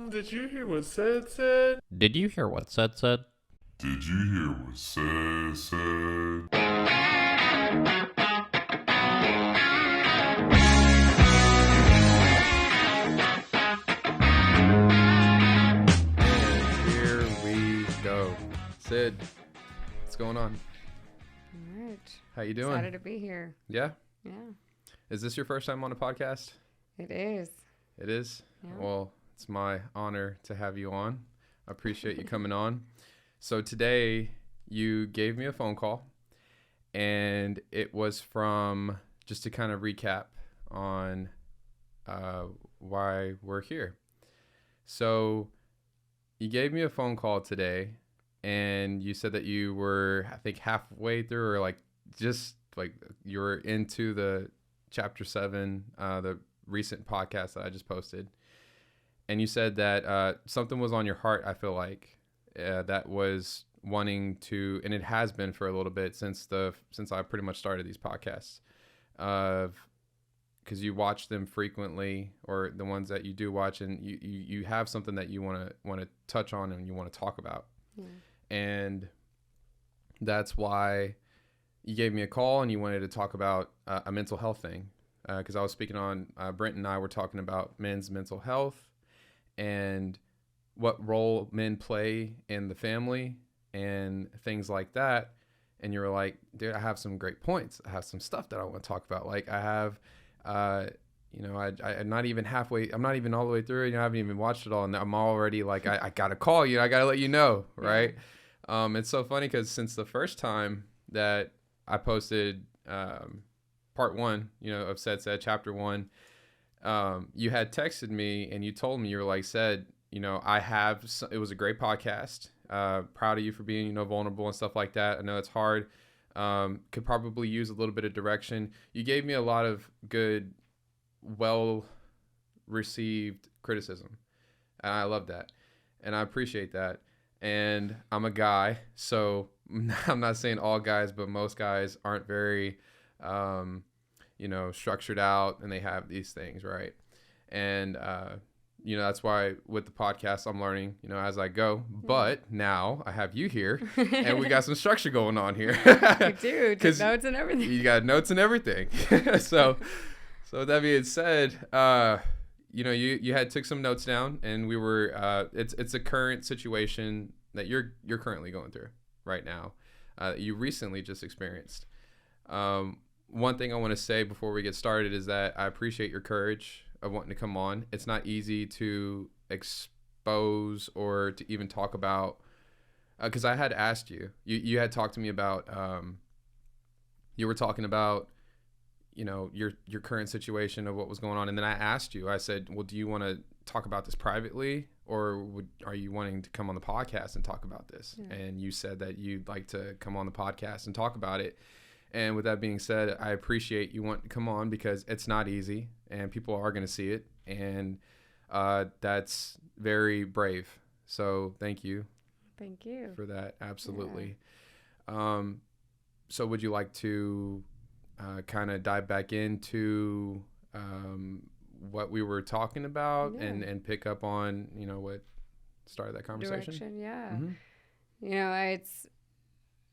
Did you hear what said? Did you hear what said? Did you hear what said? And here we go. Sid, what's going on? All right. How you doing? Excited to be here. Yeah? Yeah, Is this your first time on a podcast? it is. It is? Yeah. Well, it's my honor to have you on. I appreciate you coming on. So today you gave me a phone call, and it was from, just to kind of recap on why we're here. So you gave me a phone call today, and you said that you were, I think, halfway through, or just you were into the chapter 7, the recent podcast that I just posted. And you said that something was on your heart, I feel like, that was wanting to, and it has been for a little bit since I pretty much started these podcasts, because you watch them frequently, or the ones that you do watch, and you have something that you want to touch on and you want to talk about. Yeah. And that's why you gave me a call and you wanted to talk about a mental health thing, because I was speaking on, Brent and I were talking about men's mental health and what role men play in the family and things like that. And you were like, dude, I have some great points. I have some stuff that I want to talk about. Like I have, I'm not even halfway. I'm not even all the way through. I haven't even watched it all. And I'm already like, I got to call you. I got to let you know. Right. Yeah. It's so funny because since the first time that I posted part 1, of Said chapter 1, you had texted me and you told me, you were like, Said, it was a great podcast. Proud of you for being, vulnerable and stuff like that. I know it's hard. Could probably use a little bit of direction. You gave me a lot of good, well received criticism. And I love that. And I appreciate that. And I'm a guy, so I'm not saying all guys, but most guys aren't very, structured out, and they have these things, right? And, that's why with the podcast, I'm learning, as I go. But now I have you here, and we got some structure going on here. You do. Take notes and everything. You got notes and everything. So with that being said, you had took some notes down, and we were, it's a current situation that you're currently going through right now. You recently just experienced. One thing I want to say before we get started is that I appreciate your courage of wanting to come on. It's not easy to expose or to even talk about, because I had asked you had talked to me about, you were talking about, your current situation of what was going on. And then I asked you, I said, well, do you want to talk about this privately, or are you wanting to come on the podcast and talk about this? Yeah. And you said that you'd like to come on the podcast and talk about it. And with that being said, I appreciate you want to come on, because it's not easy and people are going to see it. And that's very brave. So thank you. Thank you for that. Absolutely. Yeah. So would you like to kind of dive back into what we were talking about, and pick up on, what started that conversation? Direction, yeah. Mm-hmm. It's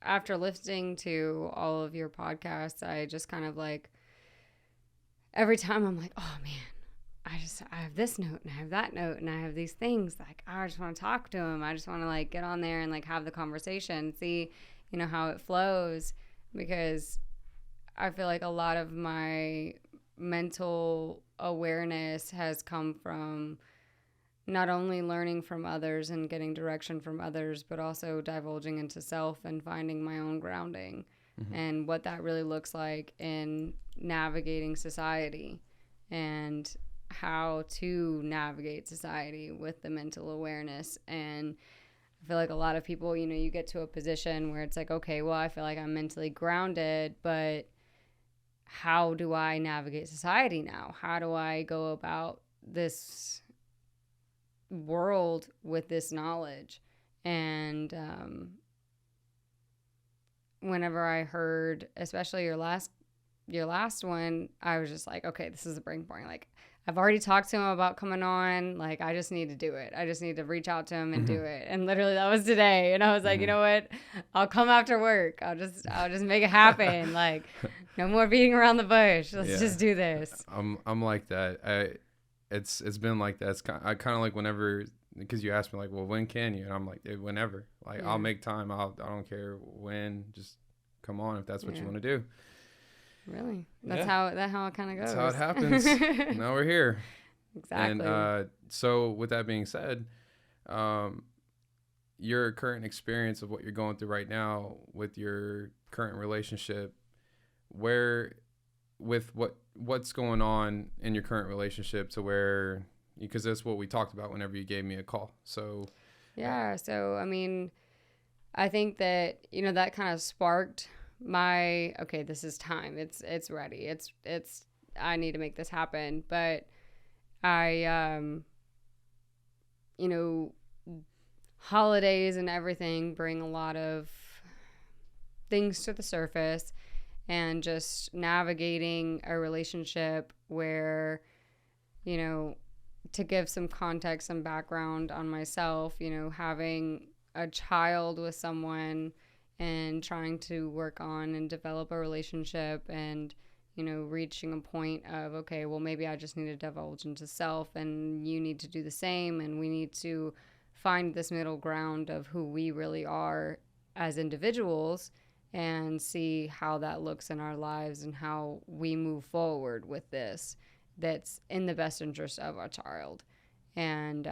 after listening to all of your podcasts, I just kind of every time I'm like, oh man, I have this note and I have that note and I have these things. Like, I just want to talk to him. I just want to get on there and have the conversation, see, how it flows, because I feel like a lot of my mental awareness has come from not only learning from others and getting direction from others, but also divulging into self and finding my own grounding, and what that really looks like in navigating society, and how to navigate society with the mental awareness. And I feel like a lot of people, you get to a position where it's like, okay, well, I feel like I'm mentally grounded, but how do I navigate society now? How do I go about this world with this knowledge? And whenever I heard, especially your last one, I was just like, okay, this is a breaking point. I've already talked to him about coming on. Like, I just need to do it. I just need to reach out to him and do it. And literally that was today. And I was like, you know what? I'll come after work. I'll just make it happen. Like, no more beating around the bush. Let's just do this. I'm like that. It's been like that. I kind of like whenever, because you asked me like, well, when can you? And I'm like, whenever. Like, I'll make time. I don't care when. Just come on if that's what you want to do. Really? That's how it kind of goes. That's how it happens. Now we're here. Exactly. And so with that being said, your current experience of what you're going through right now with your current relationship, what's going on in your current relationship to where, because that's what we talked about whenever you gave me a call. So yeah. So, I mean, I think that, that kind of sparked okay, this is time. It's ready. I need to make this happen. But I, holidays and everything bring a lot of things to the surface, and just navigating a relationship where, to give some context, some background on myself, having a child with someone and trying to work on and develop a relationship, and reaching a point of, okay, well, maybe I just need to divulge into self, and you need to do the same, and we need to find this middle ground of who we really are as individuals, and see how that looks in our lives and how we move forward with this that's in the best interest of our child. And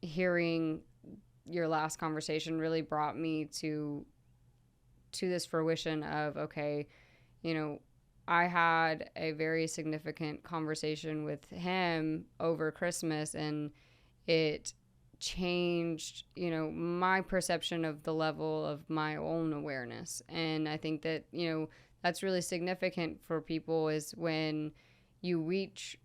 hearing your last conversation really brought me to this fruition of, okay, I had a very significant conversation with him over Christmas, and it changed, my perception of the level of my own awareness. And I think that, that's really significant for people, is when you reach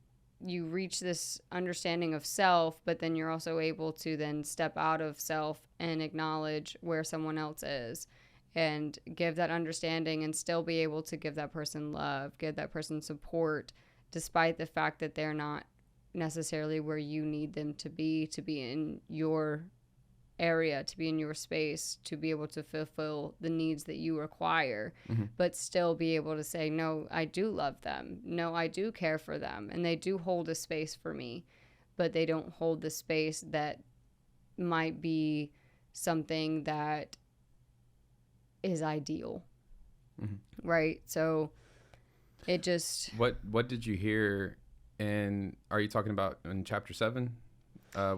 this understanding of self, but then you're also able to then step out of self and acknowledge where someone else is, and give that understanding, and still be able to give that person love, give that person support, despite the fact that they're not necessarily where you need them to be in your area, to be in your space, to be able to fulfill the needs that you require, but still be able to say, no, I do love them. No, I do care for them. And they do hold a space for me, but they don't hold the space that might be something that is ideal. Right? So it just... What did you hear? And are you talking about in chapter 7?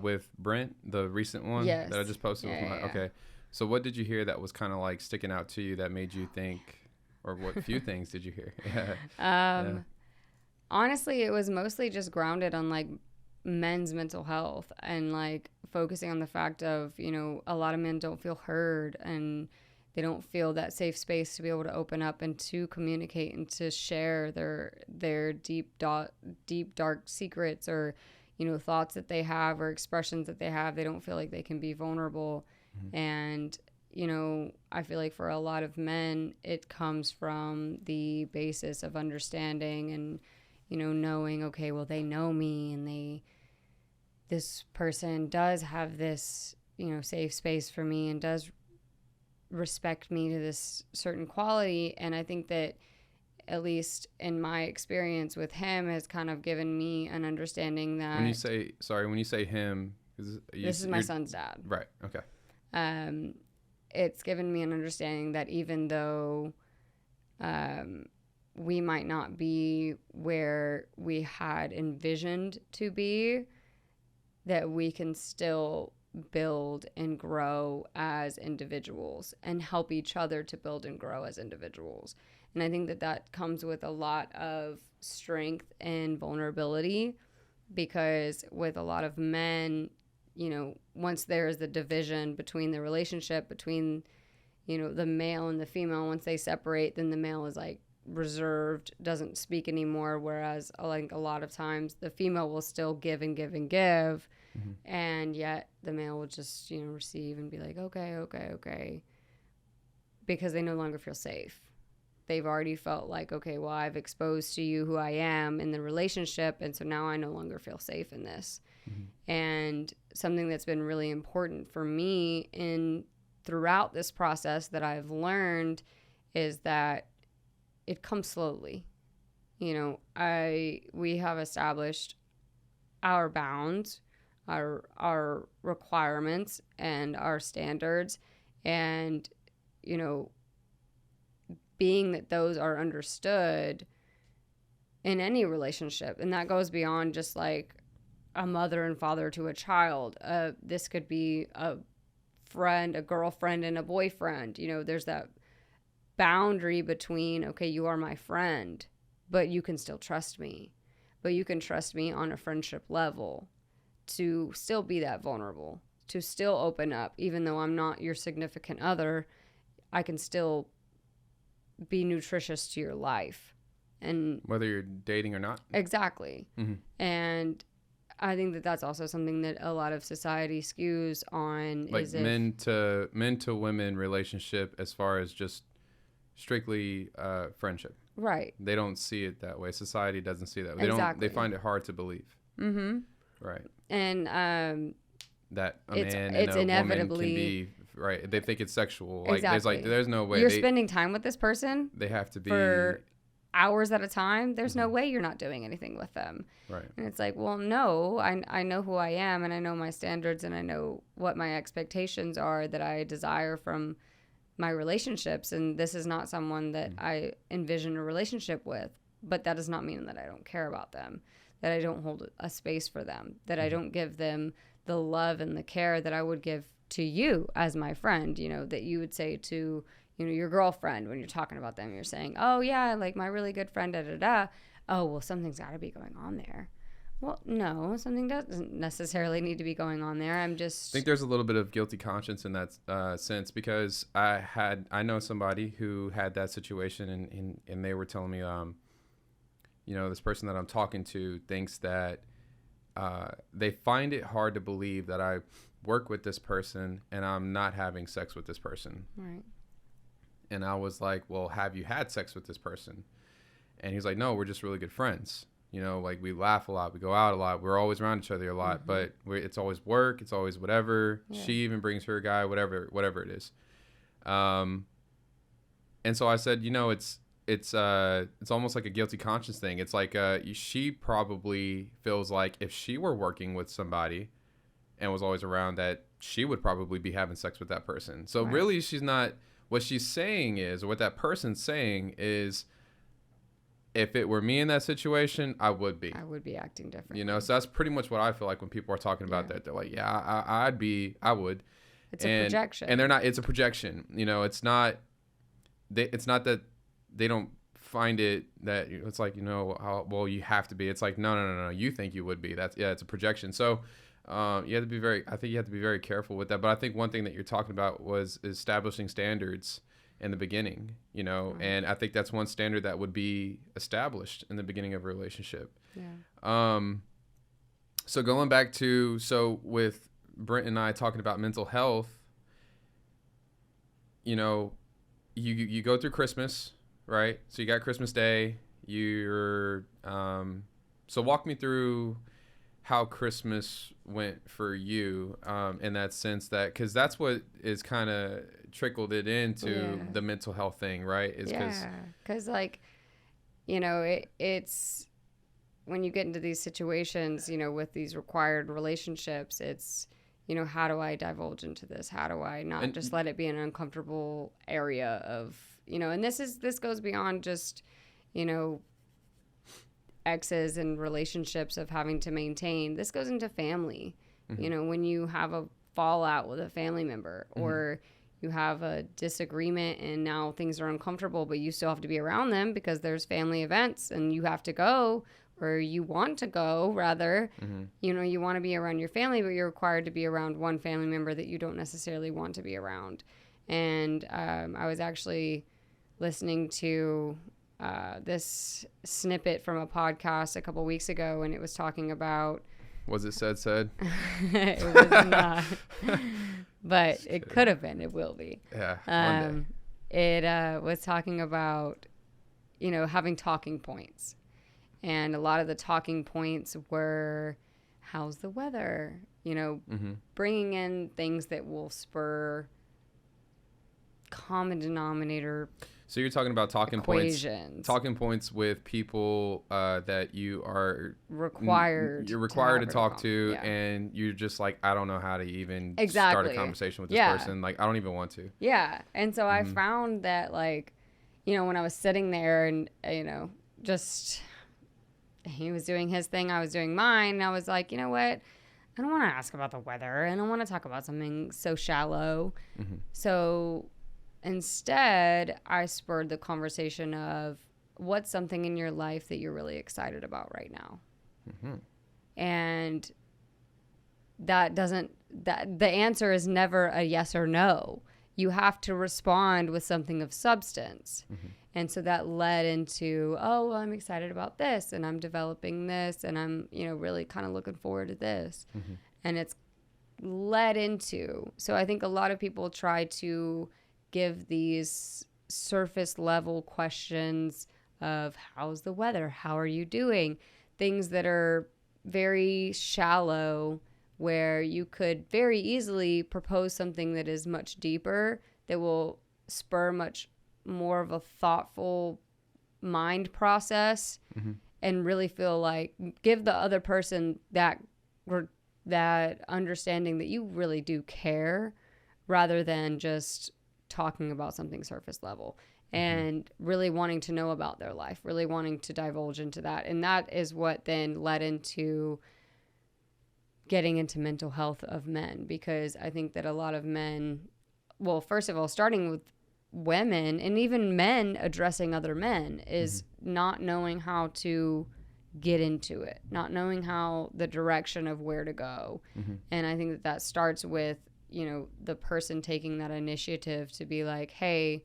With Brent, the recent one that I just posted? Okay. So what did you hear that was kind of like sticking out to you that made you think, or what few things did you hear? Honestly, it was mostly just grounded on like men's mental health, and like focusing on the fact of, a lot of men don't feel heard, and they don't feel that safe space to be able to open up and to communicate and to share their deep, dark secrets, or thoughts that they have, or expressions that they have. They don't feel like they can be vulnerable. And, I feel like for a lot of men, it comes from the basis of understanding and, knowing, okay, well, they know me, and this person does have this, safe space for me, and does respect me to this certain quality. And I think that, at least in my experience with him, has kind of given me an understanding that... When you say him... This is my son's dad. Right, okay. It's given me an understanding that even though we might not be where we had envisioned to be, that we can still build and grow as individuals, and help each other to build and grow as individuals. And I think that comes with a lot of strength and vulnerability, because with a lot of men, once there's the division between the relationship between, the male and the female, once they separate, then the male is like reserved, doesn't speak anymore. Whereas like a lot of times the female will still give and give and give. And yet the male will just, receive and be like, okay, because they no longer feel safe. they've already felt like, okay, well, I've exposed to you who I am in the relationship, and so now I no longer feel safe in this. And something that's been really important for me throughout this process that I've learned is that it comes slowly. You know, we have established our bounds, our requirements, and our standards, and, you know, being that those are understood in any relationship, and that goes beyond just like a mother and father to a child. This could be a friend, a girlfriend, and a boyfriend. You know, there's that boundary between, okay, you are my friend, but you can still trust me. But you can trust me on a friendship level to still be that vulnerable, to still open up. Even though I'm not your significant other, I can still be nutritious to your life. And whether you're dating or not. Exactly. And I think that that's also something that a lot of society skews on, like is men to women relationship as far as just strictly friendship. Right. They don't see it that way. Society doesn't see it that way. Exactly. They find it hard to believe. Right. And that a it's man and a inevitably woman can be right. They think it's sexual. Exactly. Like there's no way you're spending time with this person. They have to be for hours at a time. There's no way you're not doing anything with them. Right. And it's like, well, no, I know who I am, and I know my standards, and I know what my expectations are that I desire from my relationships. And this is not someone that I envision a relationship with, but that does not mean that I don't care about them, that I don't hold a space for them, that I don't give them the love and the care that I would give to you as my friend, you know, that you would say to, you know, your girlfriend when you're talking about them. You're saying, oh, yeah, like my really good friend, da-da-da. Oh, well, something's got to be going on there. Well, no, something doesn't necessarily need to be going on there. I think there's a little bit of guilty conscience in that sense, because I know somebody who had that situation, and they were telling me, you know, this person that I'm talking to thinks that they find it hard to believe that I work with this person and I'm not having sex with this person. Right. And I was like, well, have you had sex with this person? And he's like, no, we're just really good friends. You know, like we laugh a lot, we go out a lot, we're always around each other a lot, but it's always work, it's always whatever. Yeah. She even brings her guy, whatever it is. And so I said, you know, it's almost like a guilty conscience thing. It's like she probably feels like if she were working with somebody and was always around, that she would probably be having sex with that person. So really, she's not. What she's saying is, or what that person's saying is, if it were me in that situation, I would be acting different. You know, so that's pretty much what I feel like when people are talking about that. They're like, yeah, I would. It's a projection. And they're not. It's a projection. You know, it's not. It's not that they don't find it that it's like, you know, well, you have to be. It's like, no. You think you would be. It's a projection. So. You have to be very careful with that. But I think one thing that you're talking about was establishing standards in the beginning, you know, and I think that's one standard that would be established in the beginning of a relationship. Yeah. So going back to, with Brent and I talking about mental health, you know, you go through Christmas, right? So you got Christmas Day, so walk me through how Christmas went for you, in that sense, that because that's what is kind of trickled it into the mental health thing, right? Because like, you know, it's when you get into these situations, you know, with these required relationships, it's, you know, how do I divulge into this? How do I not just let it be an uncomfortable area of, you know, and this goes beyond just, you know, exes and relationships of having to maintain. This goes into family. You know, when you have a fallout with a family member, or you have a disagreement and now things are uncomfortable, but you still have to be around them because there's family events and you have to go, or you want to go rather. You know, you want to be around your family, but you're required to be around one family member that you don't necessarily want to be around. And I was actually listening to this snippet from a podcast a couple weeks ago, and it was talking about. Was it said? It was not, but it could have been. It will be. Yeah. One day. It was talking about having talking points. And a lot of the talking points were, how's the weather? Bringing in things that will spur common denominator So you're talking about equations. Talking points with people that you are required. You're required to talk to, yeah. and you're just like, I don't know how to even Exactly. start a conversation with this person. Like, I don't even want to. Yeah, and so I found that, like, when I was sitting there and just he was doing his thing, I was doing mine, and I was like, you know what? I don't want to ask about the weather. I don't want to talk about something so shallow. So instead, I spurred the conversation of, what's something in your life that you're really excited about right now? And the answer is never a yes or no. You have to respond with something of substance. And so that led into, oh, well, I'm excited about this, and I'm developing this, and I'm, really kind of looking forward to this. And it's led into, so I think a lot of people try to give these surface level questions of, how's the weather? How are you doing? Things that are very shallow, where you could very easily propose something that is much deeper, that will spur much more of a thoughtful mind process, and really feel like, give the other person that understanding that you really do care, rather than just talking about something surface level, and really wanting to know about their life, really wanting to divulge into that. And that is what then led into getting into mental health of men, because I think that a lot of men, well, first of all, starting with women and even men addressing other men, is not knowing how to get into it, not knowing how the direction of where to go. And I think that starts with, the person taking that initiative to be like, hey,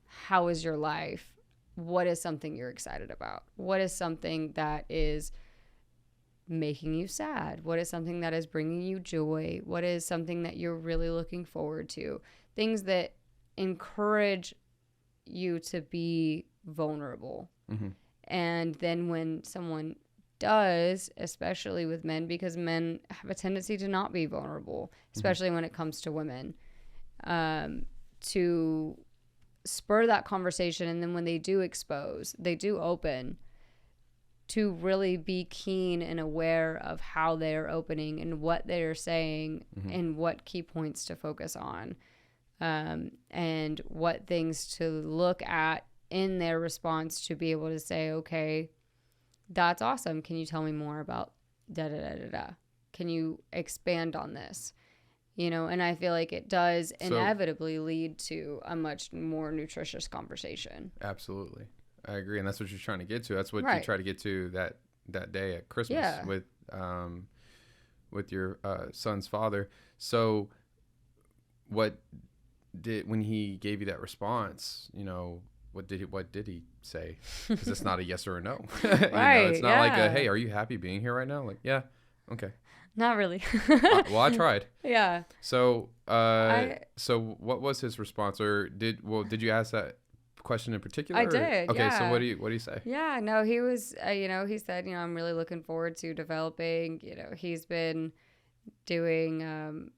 how is your life? What is something you're excited about? What is something that is making you sad? What is something that is bringing you joy? What is something that you're really looking forward to? Things that encourage you to be vulnerable. And then when someone does, especially with men, because men have a tendency to not be vulnerable, especially when it comes to women, to spur that conversation. And then when they do expose, they do open, to really be keen and aware of how they're opening and what they're saying, and what key points to focus on, and what things to look at in their response, to be able to say, okay, that's awesome. Can you tell me more about da da da da da? Can you expand on this? And I feel like it does inevitably lead to a much more nutritious conversation. Absolutely. I agree. And that's what you're trying to get to. That's what you try to get to that day at Christmas with your son's father. So when he gave you that response, what did he say? Because it's not a yes or a no. It's not like a, hey, are you happy being here right now? Like, yeah, okay. Not really. Well, I tried. Yeah. So, so what was his response, or did you ask that question in particular? I did. Okay. Yeah. So what do you say? Yeah. No, he was. He said, I'm really looking forward to developing. He's been doing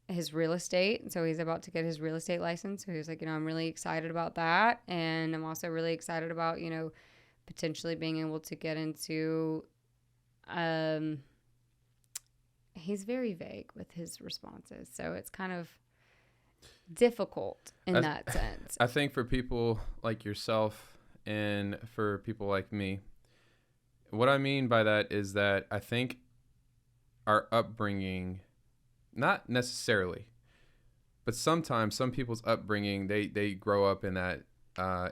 his real estate, and so he's about to get his real estate license. So he was like, I'm really excited about that, and I'm also really excited about potentially being able to get into. He's very vague with his responses, so it's kind of difficult in that sense. I think for people like yourself and for people like me, what I mean by that is that I think our upbringing, not necessarily, but sometimes some people's upbringing, they grow up in that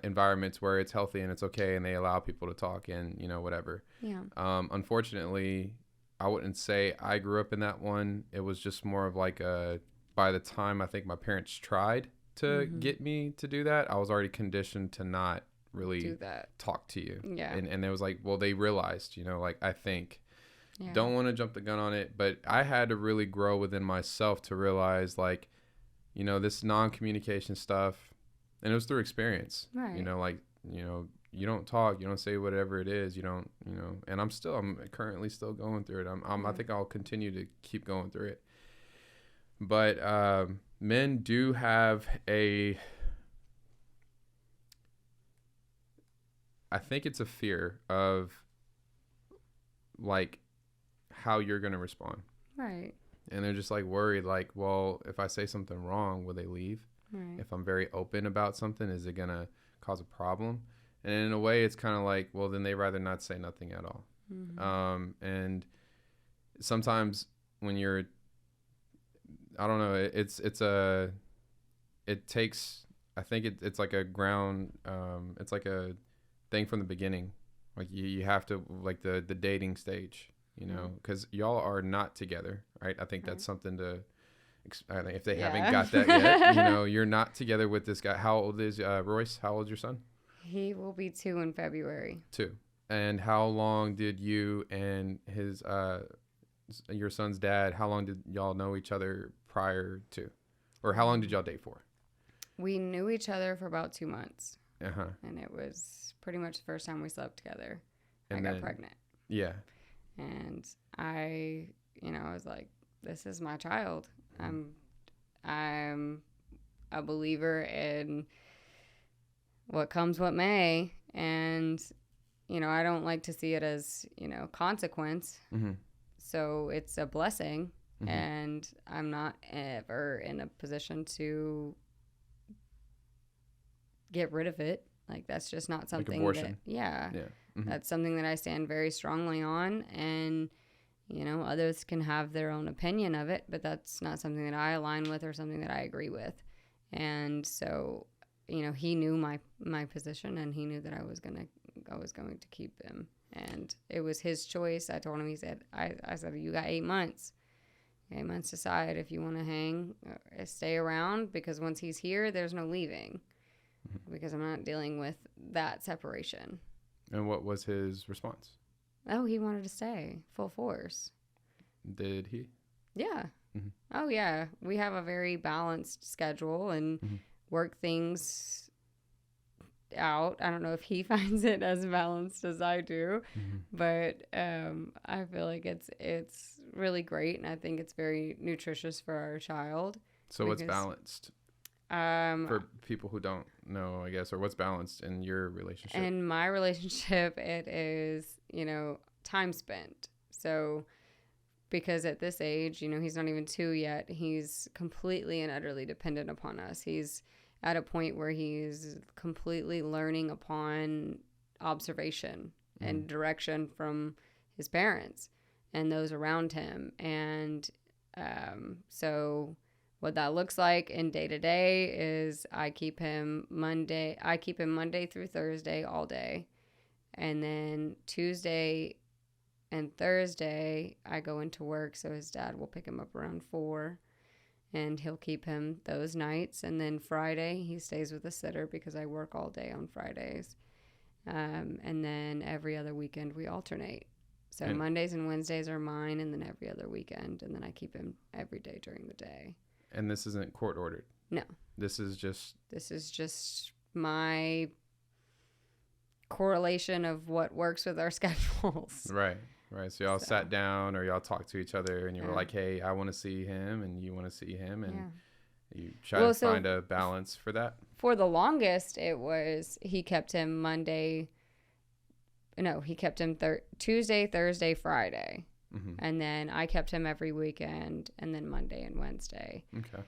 environments where it's healthy and it's okay, and they allow people to talk and whatever. Yeah. Unfortunately, I wouldn't say I grew up in that one. It was just more of like by the time I think my parents tried to get me to do that, I was already conditioned to not really talk to you. Yeah. And it was like, well, they realized, like, I think, Yeah. don't want to jump the gun on it, but I had to really grow within myself to realize, like, this non-communication stuff, and it was through experience. Right. you don't talk, you don't say whatever it is, you don't, and I'm currently still going through it. I think I'll continue to keep going through it. But men do have I think it's a fear of like how you're going to respond. Right. And they're just like worried, like, well, if I say something wrong, will they leave? Right. If I'm very open about something, is it going to cause a problem? And in a way, it's kind of like, well, then they rather not say nothing at all. Mm-hmm. And sometimes when you're, I don't know, I think it's like a ground, it's like a thing from the beginning. Like you have to, like the dating stage, because y'all are not together, right? I think that's something to, I think if they haven't got that yet, you're not together with this guy. How old is Royce? How old is your son? He will be 2 in February. 2. And how long did you and your son's dad, how long did y'all know each other prior to? Or how long did y'all date for? We knew each other for about 2 months. Uh-huh. And it was pretty much the first time we slept together. And I got pregnant. Yeah. And I was like, this is my child. I'm a believer in what comes what may. And, I don't like to see it as, consequence. Mm-hmm. So it's a blessing. Mm-hmm. And I'm not ever in a position to get rid of it. Like, that's just not something like abortion. Yeah. Mm-hmm. That's something that I stand very strongly on. And, others can have their own opinion of it, but that's not something that I align with or something that I agree with. And so, he knew my position, and he knew that I was going to keep him. And it was his choice. I told him, I said, you got 8 months. 8 months to decide if you want to hang or stay around, because once he's here, there's no leaving. Because I'm not dealing with that separation. And what was his response? Oh, he wanted to stay full force. Did he? Yeah. Mm-hmm. Oh, yeah. We have a very balanced schedule and work things out. I don't know if he finds it as balanced as I do, but I feel like it's really great, and I think it's very nutritious for our child. So what's balanced? For people who don't know, I guess, or what's balanced in your relationship? In my relationship, it is, time spent. So because at this age, he's not even 2 yet, he's completely and utterly dependent upon us. He's at a point where he's completely learning upon observation and direction from his parents and those around him. And so what that looks like in day to day is I keep him Monday through Thursday all day. And then Tuesday and Thursday I go into work, so his dad will pick him up around 4, and he'll keep him those nights. And then Friday he stays with a sitter because I work all day on Fridays. And then every other weekend we alternate. So Mondays and Wednesdays are mine, and then every other weekend, and then I keep him every day during the day. And this isn't court ordered? No. This is just my correlation of what works with our schedules. Right. So y'all sat down, or y'all talked to each other, and you were like, hey, I want to see him, and you want to see him, and you try to find a balance for that? For the longest, it was he kept him Tuesday, Thursday, Friday. And then I kept him every weekend, and then Monday and Wednesday. Okay.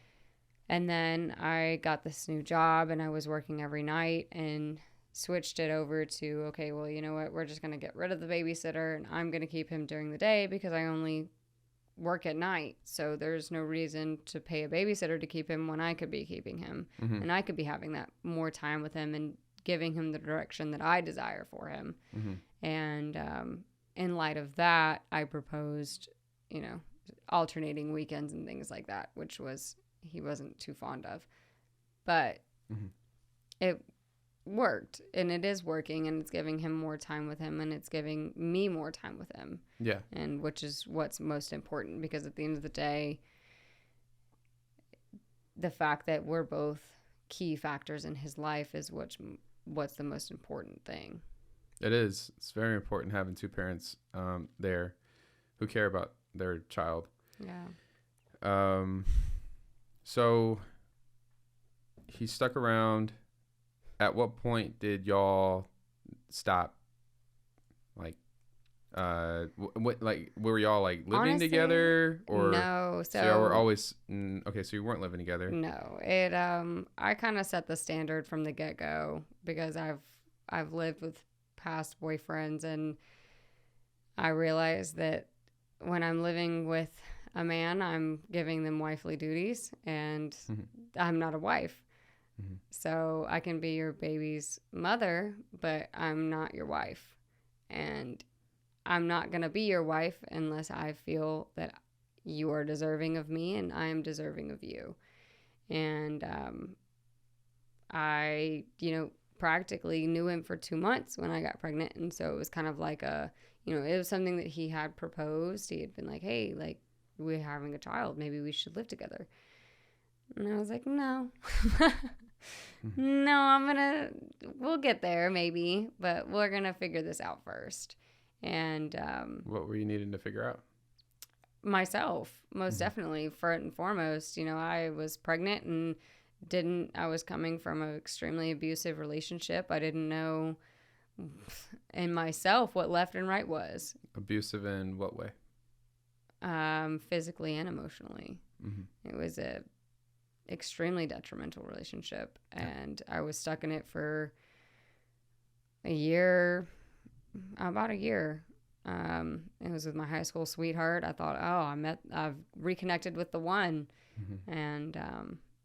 And then I got this new job, and I was working every night, and switched it over to, okay, well, you know what? We're just going to get rid of the babysitter, and I'm going to keep him during the day because I only work at night. So there's no reason to pay a babysitter to keep him when I could be keeping him. And I could be having that more time with him and giving him the direction that I desire for him. And in light of that, I proposed, alternating weekends and things like that, which he wasn't too fond of. But it worked, and it is working, and it's giving him more time with him, and it's giving me more time with him. Yeah. And which is what's most important, because at the end of the day, the fact that we're both key factors in his life is what's the most important thing. It is. It's very important having two parents there who care about their child. Yeah. So he stuck around. At what point did y'all stop? Like, what, like, were y'all like living Honestly, together, or no? so y'all were always okay? So you weren't living together. No, I kind of set the standard from the get-go because I've lived with past boyfriends, and I realized that when I'm living with a man, I'm giving them wifely duties, and I'm not a wife. So I can be your baby's mother, but I'm not your wife. And I'm not going to be your wife unless I feel that you are deserving of me and I am deserving of you. And I, practically knew him for 2 months when I got pregnant. And so it was kind of like it was something that he had proposed. He had been like, hey, like, we're having a child. Maybe we should live together. And I was like, no. No, we'll get there maybe, but we're going to figure this out first. And what were you needing to figure out? Myself, most definitely, first and foremost. I was pregnant and I was coming from an extremely abusive relationship. I didn't know in myself what left and right was. Abusive in what way? Physically and emotionally. It was a extremely detrimental relationship, and I was stuck in it for about a year. It was with my high school sweetheart. I thought, I've reconnected with the one, and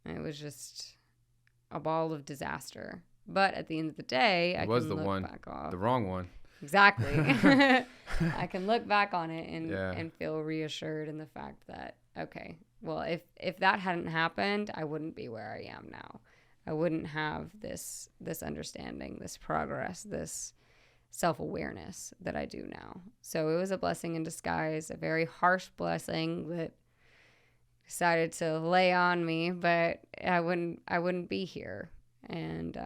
it was just a ball of disaster. But at the end of the day, I can look back off the wrong one. Exactly. I can look back on it and feel reassured in the fact that, okay, well, if that hadn't happened, I wouldn't be where I am now. I wouldn't have this understanding, this progress, this self-awareness that I do now. So it was a blessing in disguise, a very harsh blessing that decided to lay on me, but I wouldn't be here. And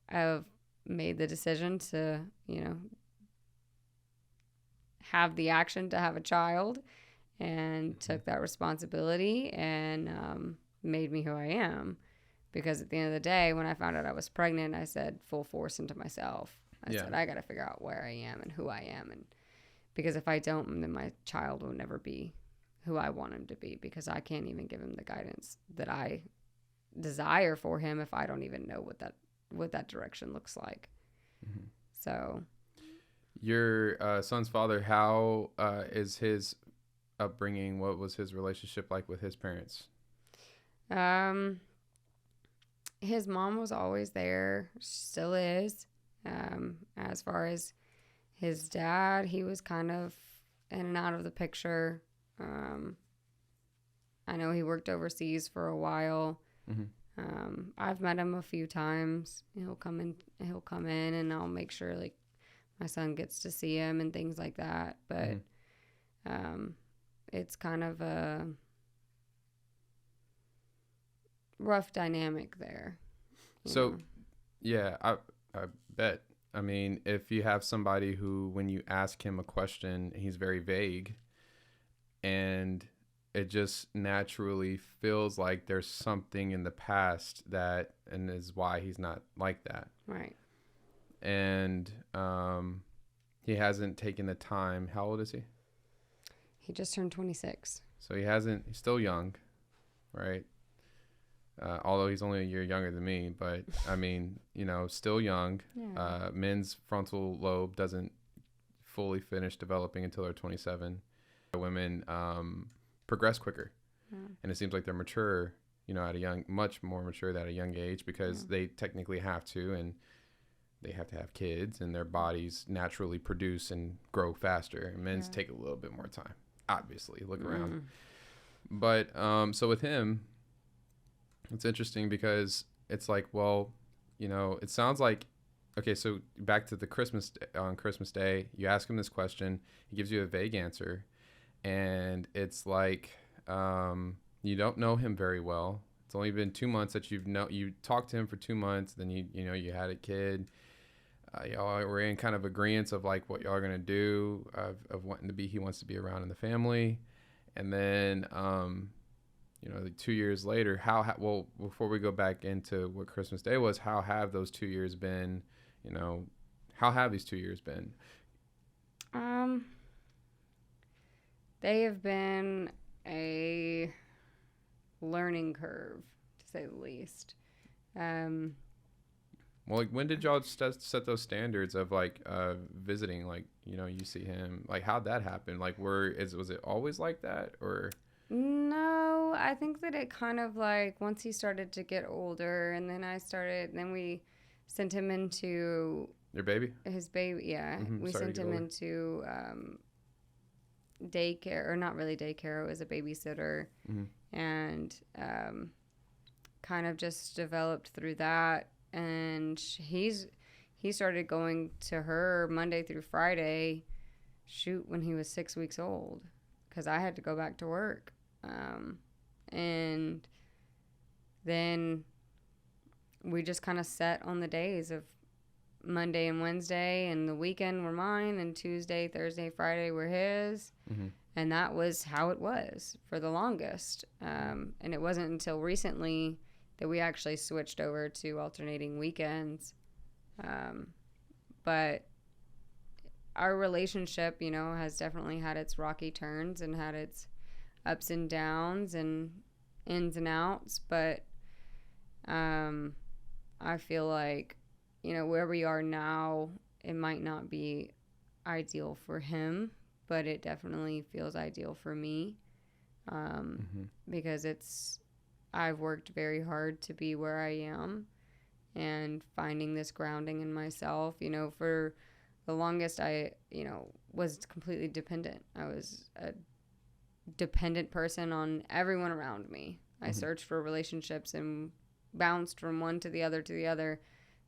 I've made the decision to, have the action to have a child, and took that responsibility, and made me who I am. Because at the end of the day, when I found out I was pregnant, I said full force into myself. I said, I got to figure out where I am and who I am. And because if I don't, then my child will never be who I want him to be, because I can't even give him the guidance that I desire for him if I don't even know what that direction looks like. So your son's father, how is his upbringing? What was his relationship like with his parents? His mom was always there, still is. As far as his dad, he was kind of in and out of the picture. I know he worked overseas for a while. I've met him a few times. He'll come in and I'll make sure like my son gets to see him and things like that. But it's kind of a rough dynamic there. So, yeah, I bet. I mean, if you have somebody who, when you ask him a question, he's very vague, and it just naturally feels like there's something in the past and is why he's not like that. Right. And he hasn't taken the time. How old is he? He just turned 26. So he's still young, right? Although he's only a year younger than me, but I mean, still young. Yeah. Men's frontal lobe doesn't fully finish developing until they're 27. Women progress quicker, and it seems like they're mature, much more mature at a young age, because they technically have to, and they have to have kids, and their bodies naturally produce and grow faster. And men's take a little bit more time, obviously. Look around. But so with him, it's interesting because it's like, well, it sounds like, okay, so back to on Christmas Day, you ask him this question, he gives you a vague answer, and it's like, you don't know him very well. It's only been 2 months that you talked to him for 2 months. Then you had a kid. Y'all were in kind of agreement of like what y'all are gonna do of wanting to be. He wants to be around in the family, and then like 2 years later, well, before we go back into what Christmas Day was, how have those 2 years been? How have these 2 years been? They have been a learning curve, to say the least. Well, like, when did y'all set those standards of like visiting? Like, you see him. Like, how'd that happen? Like, was it always like that, or? No, I think that it kind of like once he started to get older, and then we sent him into Your baby? his baby. Yeah, we sent him into daycare, or not really daycare. It was a babysitter, and kind of just developed through that. And he started going to her Monday through Friday, when he was 6 weeks old, because I had to go back to work. And then we just kind of set on the days of Monday and Wednesday, and the weekend were mine, and Tuesday, Thursday, Friday were his. And that was how it was for the longest. And it wasn't until recently that we actually switched over to alternating weekends. But our relationship, has definitely had its rocky turns and had its ups and downs and ins and outs. But I feel like, where we are now, it might not be ideal for him, but it definitely feels ideal for me. Because I've worked very hard to be where I am, and finding this grounding in myself. For the longest, I, was completely dependent. I was a dependent person on everyone around me. I searched for relationships and bounced from one to the other,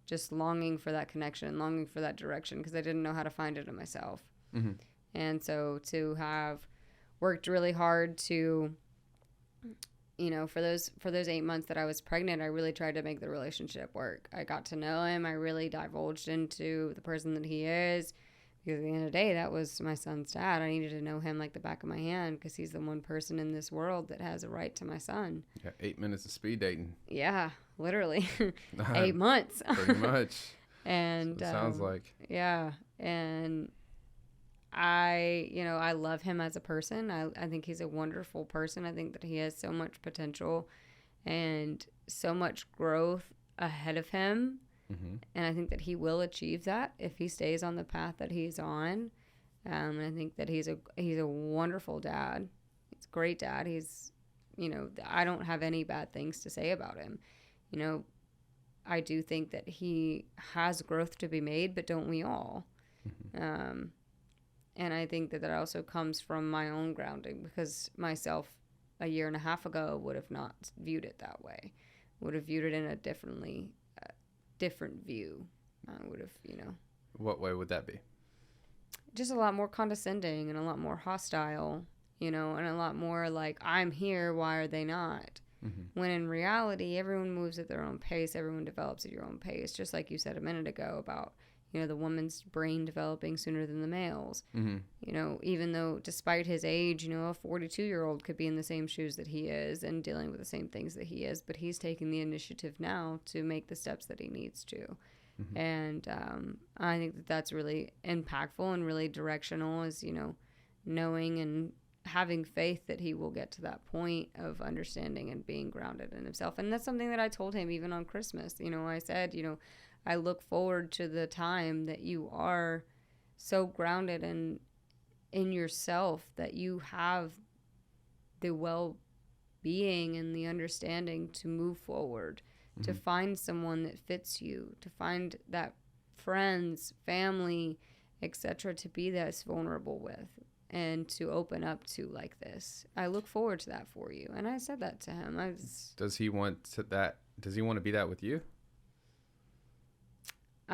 just longing for that connection, longing for that direction, because I didn't know how to find it in myself. And so to have worked really hard to, for those 8 months that I was pregnant, I really tried to make the relationship work. I got to know him. I really divulged into the person that he is, because at the end of the day, that was my son's dad. I needed to know him like the back of my hand, because he's the one person in this world that has a right to my son. Yeah, 8 minutes of speed dating. Yeah, literally. 8 months. Pretty much. And it sounds like. Yeah, and I love him as a person. I think he's a wonderful person. I think that he has so much potential and so much growth ahead of him. And I think that he will achieve that if he stays on the path that he's on. And I think that he's a wonderful dad. He's a great dad. He's, I don't have any bad things to say about him. I do think that he has growth to be made, but don't we all? And I think that also comes from my own grounding, because myself a year and a half ago would have not viewed it that way. Would have viewed it in a different view. I would have, What way would that be? Just a lot more condescending and a lot more hostile, and a lot more like, I'm here, why are they not? When in reality, everyone moves at their own pace. Everyone develops at your own pace. Just like you said a minute ago about, the woman's brain developing sooner than the male's. Even though despite his age, a 42-year-old could be in the same shoes that he is and dealing with the same things that he is, but he's taking the initiative now to make the steps that he needs to. And I think that that's really impactful and really directional, is, knowing and having faith that he will get to that point of understanding and being grounded in himself. And that's something that I told him even on Christmas. I said, I look forward to the time that you are so grounded in yourself that you have the well-being and the understanding to move forward, to find someone that fits you, to find that friends, family, etc., to be this vulnerable with and to open up to like this. I look forward to that for you. And I said that to him. Does he want to be that with you? Is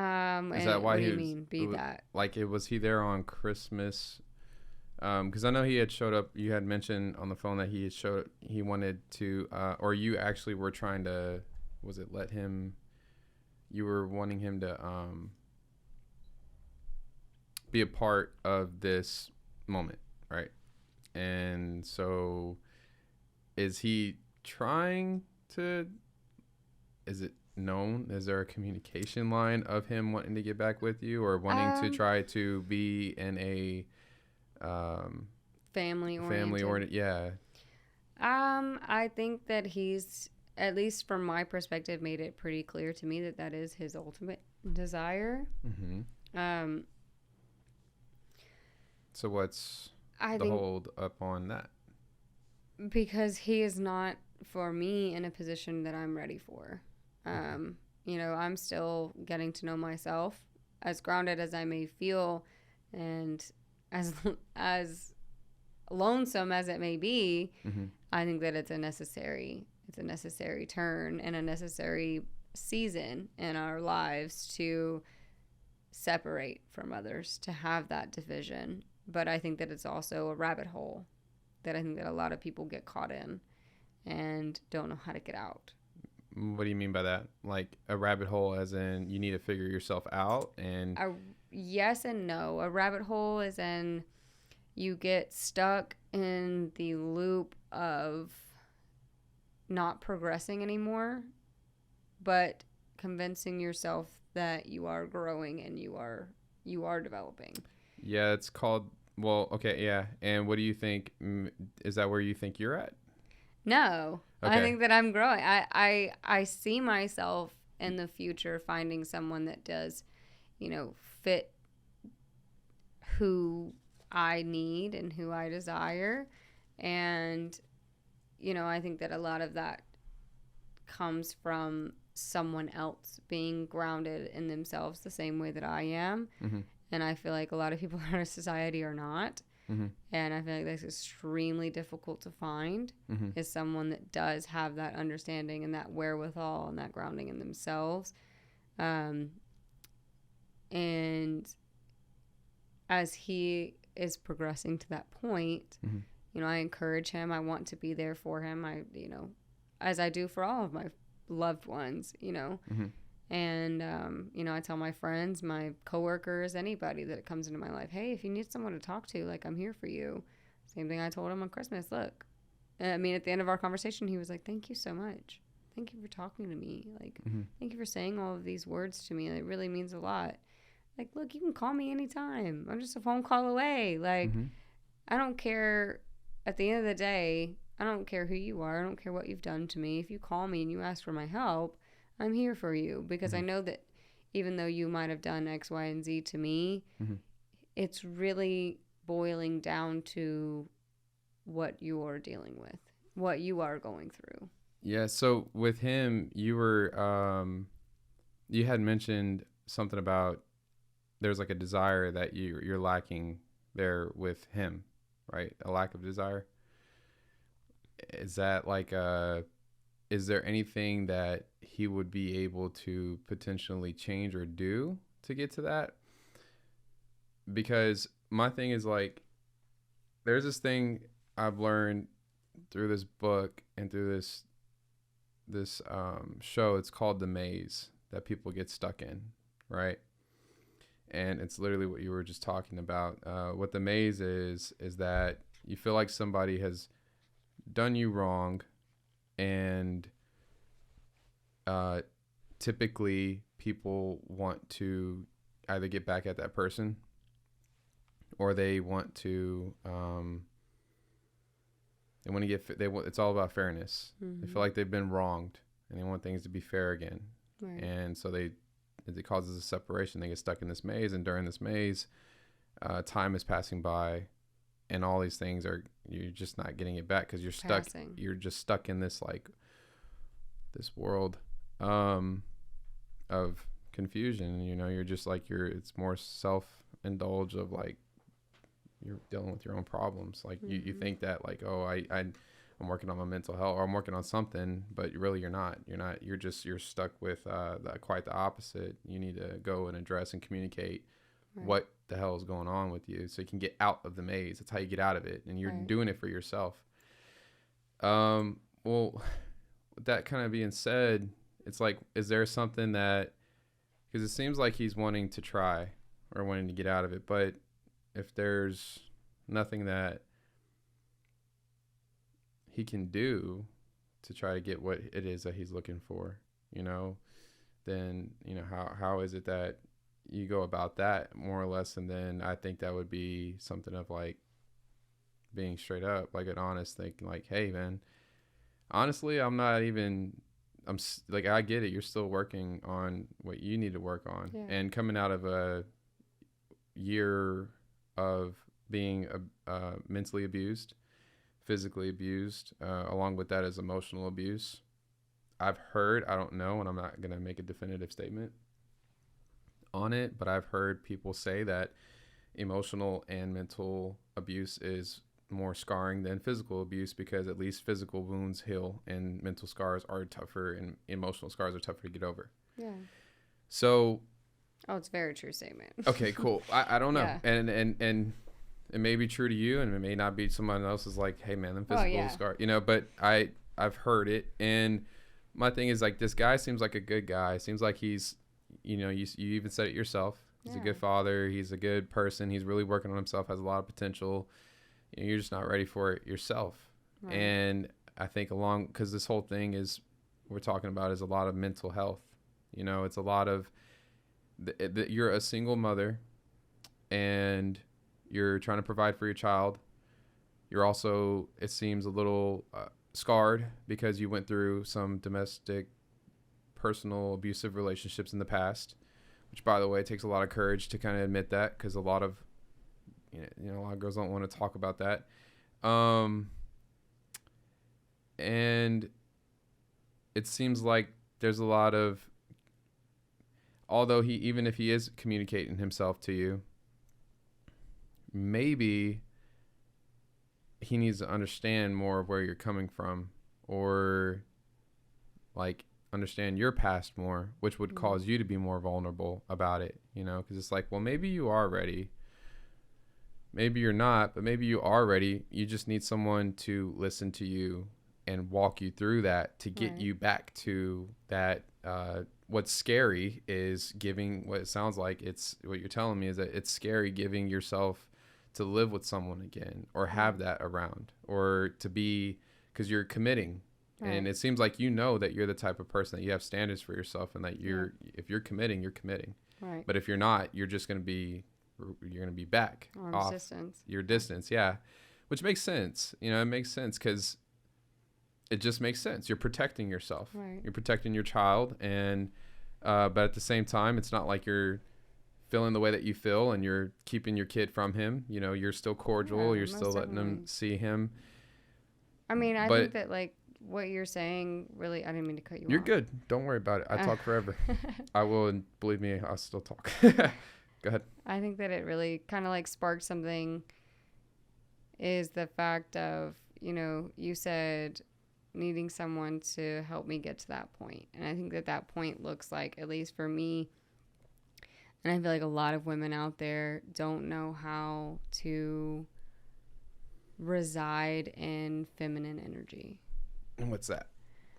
that why what do you mean? Be that? Like, was he there on Christmas Because I know he had showed up. You had mentioned on the phone that he wanted to, or you actually were trying to, was it let him? You were wanting him to be a part of this moment, right? And so, is he trying to? Is it known? Is there a communication line of him wanting to get back with you, or wanting to try to be in a family family oriented? Yeah. I think that he's, at least from my perspective, made it pretty clear to me that that is his ultimate desire. Mm-hmm. So what's I the think hold up on that? because he is not, for me, in a position that I'm ready for. You know, I'm still getting to know myself, as grounded as I may feel, and as lonesome as it may be. Mm-hmm. I think that it's a necessary turn and a necessary season in our lives to separate from others, to have that division. But I think that it's also a rabbit hole that I think that a lot of people get caught in and don't know how to get out. What do you mean by that? Like a rabbit hole, as in you need to figure yourself out? And Yes and no. A rabbit hole is in you get stuck in the loop of not progressing anymore, but convincing yourself that you are growing and you are developing. yeah, it's called. Well, okay, yeah. And what do you think? Is that where you think you're at? No, Okay. I think that I'm growing. I see myself in the future finding someone that does, you know, fit who I need and who I desire. And, you know, I think that a lot of that comes from someone else being grounded in themselves the same way that I am. Mm-hmm. And I feel like a lot of people in our society are not. Mm-hmm. And I feel like that's extremely difficult to find, Mm-hmm. is someone that does have that understanding and that wherewithal and that grounding in themselves. And as he is progressing to that point, Mm-hmm. you know, I encourage him. I want to be there for him. You know, as I do for all of my loved ones, you know. Mm-hmm. And, you know, I tell my friends, my coworkers, anybody that comes into my life, hey, if you need someone to talk to, like, I'm here for you. Same thing I told him on Christmas. Look, I mean, at the end of our conversation, he was like, thank you so much. Thank you for talking to me. Like, Mm-hmm. thank you for saying all of these words to me. It really means a lot. Like, look, you can call me anytime. I'm just a phone call away. Like, Mm-hmm. I don't care. At the end of the day, I don't care who you are. I don't care what you've done to me. If you call me and you ask for my help, I'm here for you, because Mm-hmm. I know that even though you might have done X, Y, and Z to me, Mm-hmm. it's really boiling down to what you're dealing with, what you are going through. Yeah. So with him, you were you had mentioned something about there's like a desire that you're lacking there with him, right? A lack of desire. Is that like is there anything that he would be able to potentially change or do to get to that? Because my thing is, like, there's this thing I've learned through this book and through this show. It's called The Maze, that people get stuck in, right? And it's literally what you were just talking about. What the maze is that you feel like somebody has done you wrong, and typically people want to either get back at that person, or they want to it's all about fairness. Mm-hmm. They feel like they've been wronged and they want things to be fair again. Right. And so it causes a separation. They get stuck in this maze, and during this maze, time is passing by, and all these things you're just not getting it back, because you're stuck. Passing. You're just stuck in this this world of confusion. You know, you're just like it's more self-indulge of, like, you're dealing with your own problems. Like, Mm-hmm. you think that, like, oh, I'm working on my mental health, or I'm working on something, but really you're not. You're stuck with quite the opposite. You need to go and address and communicate Right. what the hell is going on with you, so you can get out of the maze. That's how you get out of it, and you're Right. doing it for yourself. Well, with that kind of being said, it's like, is there something that, because it seems like he's wanting to try or wanting to get out of it, but if there's nothing that he can do to try to get what it is that he's looking for, then, how is it that you go about that, more or less? And then I think that would be something of like being straight up, like an honest thing, like, hey man, honestly, like, I get it. You're still working on what you need to work on. Yeah. And coming out of a year of being mentally abused, physically abused, along with that is emotional abuse. I've heard, I don't know, and I'm not going to make a definitive statement on it, but I've heard people say that emotional and mental abuse is more scarring than physical abuse, because at least physical wounds heal and mental scars are tougher and emotional scars are tougher to get over. Yeah. So, it's a very true statement. okay, cool. I don't know. Yeah. And it may be true to you, and it may not be. Someone else is like, hey man, them physical scars, but I've heard it. And my thing is, like, this guy seems like a good guy. Seems like he's, you even said it yourself. He's a good father. He's a good person. He's really working on himself, has a lot of potential. You're just not ready for it yourself. Right. And I think because this whole thing we're talking about is a lot of mental health. It's a lot of, you're a single mother and you're trying to provide for your child. You're also, it seems, a little scarred because you went through some domestic, personal, abusive relationships in the past, which, by the way, takes a lot of courage to kind of admit that, because a lot of girls don't want to talk about that. And it seems like there's a lot of, although even if he is communicating himself to you, maybe he needs to understand more of where you're coming from, or like understand your past more, which would cause you to be more vulnerable about it, because it's like, well, maybe you are ready. Maybe you're not, but maybe you are ready. You just need someone to listen to you and walk you through that to get you back to that. What's scary is giving, what it sounds like, it's what you're telling me is that it's scary giving yourself to live with someone again, or have that around, or to be, because you're committing. Right. And it seems like that you're the type of person that you have standards for yourself, and that if you're committing, you're committing. Right. But if you're not, you're going to be back off your distance. Yeah. Which makes sense. It makes sense, because it just makes sense. You're protecting yourself. Right. You're protecting your child. And, but at the same time, it's not like you're feeling the way that you feel and you're keeping your kid from him. You're still cordial. You're still letting him see him. I mean, I think that, like, what you're saying, really, I didn't mean to cut you off. You're good. Don't worry about it. I talk forever. I will, and believe me, I'll still talk. Go ahead. I think that it really kind of like sparked something, is the fact of, you said needing someone to help me get to that point. And I think that point looks like, at least for me, and I feel like a lot of women out there don't know how to reside in feminine energy. And what's that?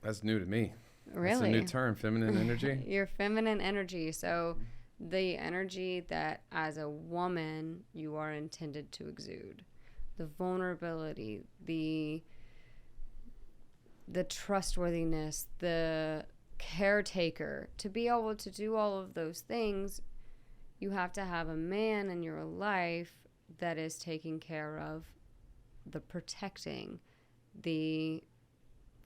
That's new to me. Really? That's a new term, feminine energy? Your feminine energy. So the energy that as a woman you are intended to exude. The vulnerability, the trustworthiness, the caretaker. To be able to do all of those things, you have to have a man in your life that is taking care of the protecting, the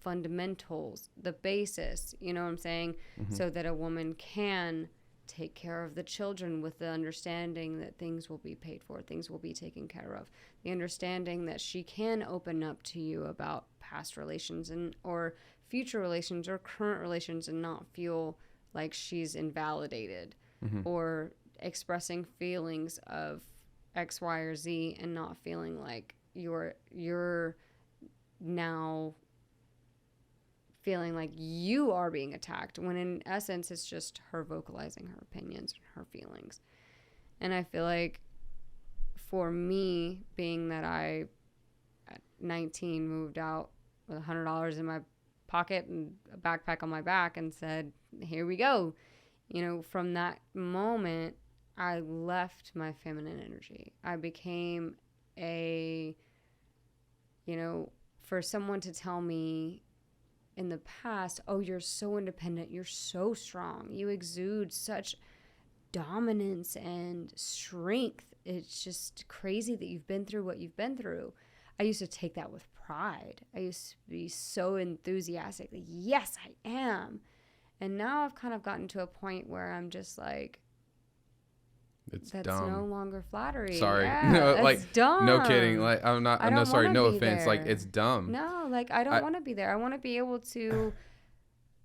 fundamentals, the basis, you know what I'm saying? Mm-hmm. So that a woman can take care of the children with the understanding that things will be paid for, things will be taken care of, the understanding that she can open up to you about past relations and or future relations or current relations and not feel like she's invalidated, mm-hmm. or expressing feelings of X, Y, or Z and not feeling like you're now feeling like you are being attacked, when in essence it's just her vocalizing her opinions and her feelings. And I feel like for me, being that I at 19 moved out with $100 in my pocket and a backpack on my back and said, here we go. You know, from that moment, I left my feminine energy. I became for someone to tell me in the past, oh, you're so independent, you're so strong, you exude such dominance and strength. It's just crazy that you've been through what you've been through. I used to take that with pride. I used to be so enthusiastic, like, yes, I am. And now I've kind of gotten to a point where I'm just like, It's that's dumb. no longer flattery. Sorry. Yeah, No, that's like, dumb. no kidding. Like, I'm no don't sorry, wanna no be offense. Like, there. it's dumb. No, like, I don't want to be there. I want to be able to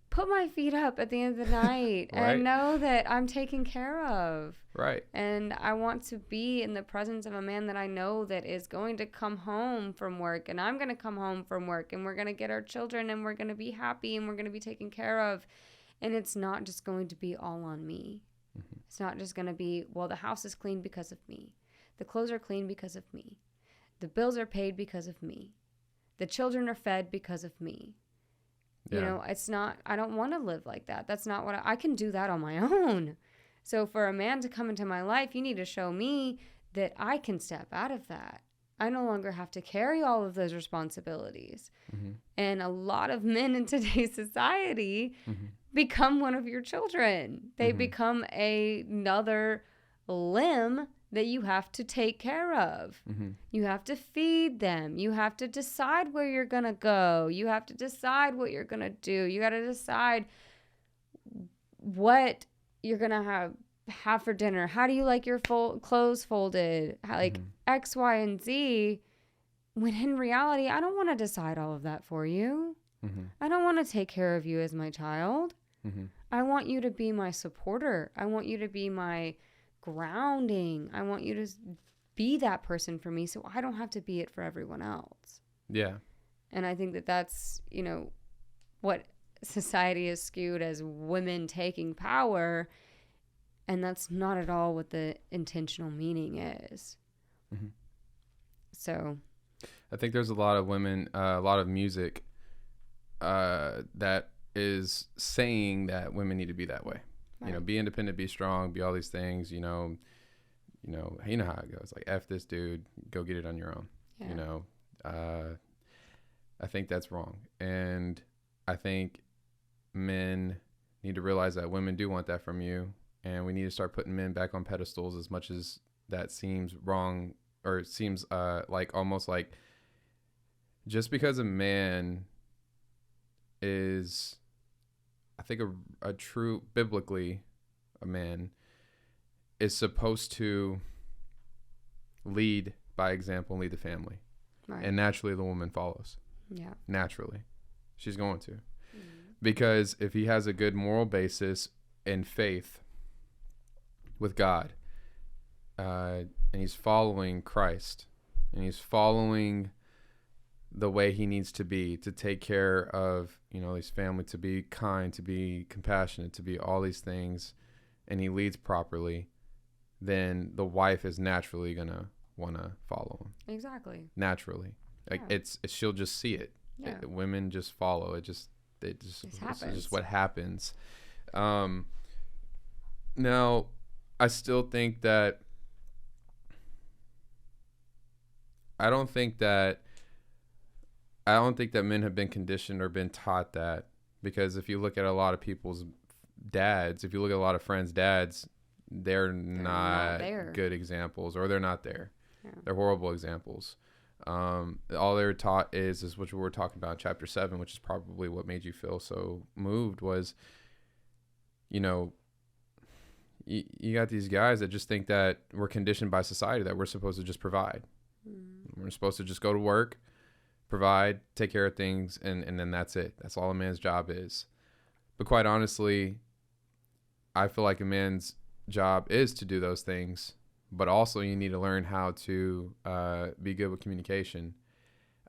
put my feet up at the end of the night Right. and know that I'm taken care of. Right. And I want to be in the presence of a man that I know that is going to come home from work, and I'm going to come home from work, and we're going to get our children, and we're going to be happy, and we're going to be taken care of. And it's not just going to be all on me. Mm-hmm. It's not just going to be, well, the house is clean because of me. The clothes are clean because of me. The bills are paid because of me. The children are fed because of me. Yeah. You know, it's not, I don't want to live like that. That's not what I can do that on my own. So for a man to come into my life, you need to show me that I can step out of that. I no longer have to carry all of those responsibilities. Mm-hmm. And a lot of men in today's society Mm-hmm. become one of your children. They Mm-hmm. become another limb that you have to take care of. Mm-hmm. You have to feed them. You have to decide where you're going to go. You have to decide what you're going to do. You got to decide what you're going to have for dinner. How do you like your clothes folded? How, like Mm-hmm. X, Y, and Z. When in reality, I don't want to decide all of that for you. Mm-hmm. I don't want to take care of you as my child. Mm-hmm. I want you to be my supporter. I want you to be my grounding. I want you to be that person for me so I don't have to be it for everyone else. Yeah. And I think that that's, you know, what society is skewed as women taking power. And that's not at all what the intentional meaning is. Mm-hmm. So I think there's a lot of women, a lot of music that is saying that women need to be that way. right. You know, be independent, be strong, be all these things, you know how it goes. Like, F this dude, go get it on your own. Yeah. You know, I think that's wrong. And I think men need to realize that women do want that from you. And we need to start putting men back on pedestals, as much as that seems wrong, or it seems like almost like just because a man is, I think a true, biblically, a man is supposed to lead by example and lead the family. Right. And naturally the woman follows. Yeah. Naturally. She's going to. Mm-hmm. Because if he has a good moral basis in faith with God, and he's following Christ, and he's following the way he needs to be to take care of, you know, his family, to be kind, to be compassionate, to be all these things, and he leads properly, then the wife is naturally gonna want to follow him. Exactly. Naturally. Like, Yeah. it's she'll just see it. Yeah. Women just follow. It just happens. It's just what happens. Now, I still think that I don't think that men have been conditioned or been taught that, because if you look at a lot of people's dads, if you look at a lot of friends' dads, they're not there. good examples, or they're not there. Yeah. They're horrible examples. All they're taught is what we were talking about in chapter 7, which is probably what made you feel so moved, was, you know, you got these guys that just think that we're conditioned by society that we're supposed to just provide. We're supposed to just go to work, provide, take care of things, and then that's it. That's all a man's job is. But quite honestly, I feel like a man's job is to do those things, but also you need to learn how to be good with communication.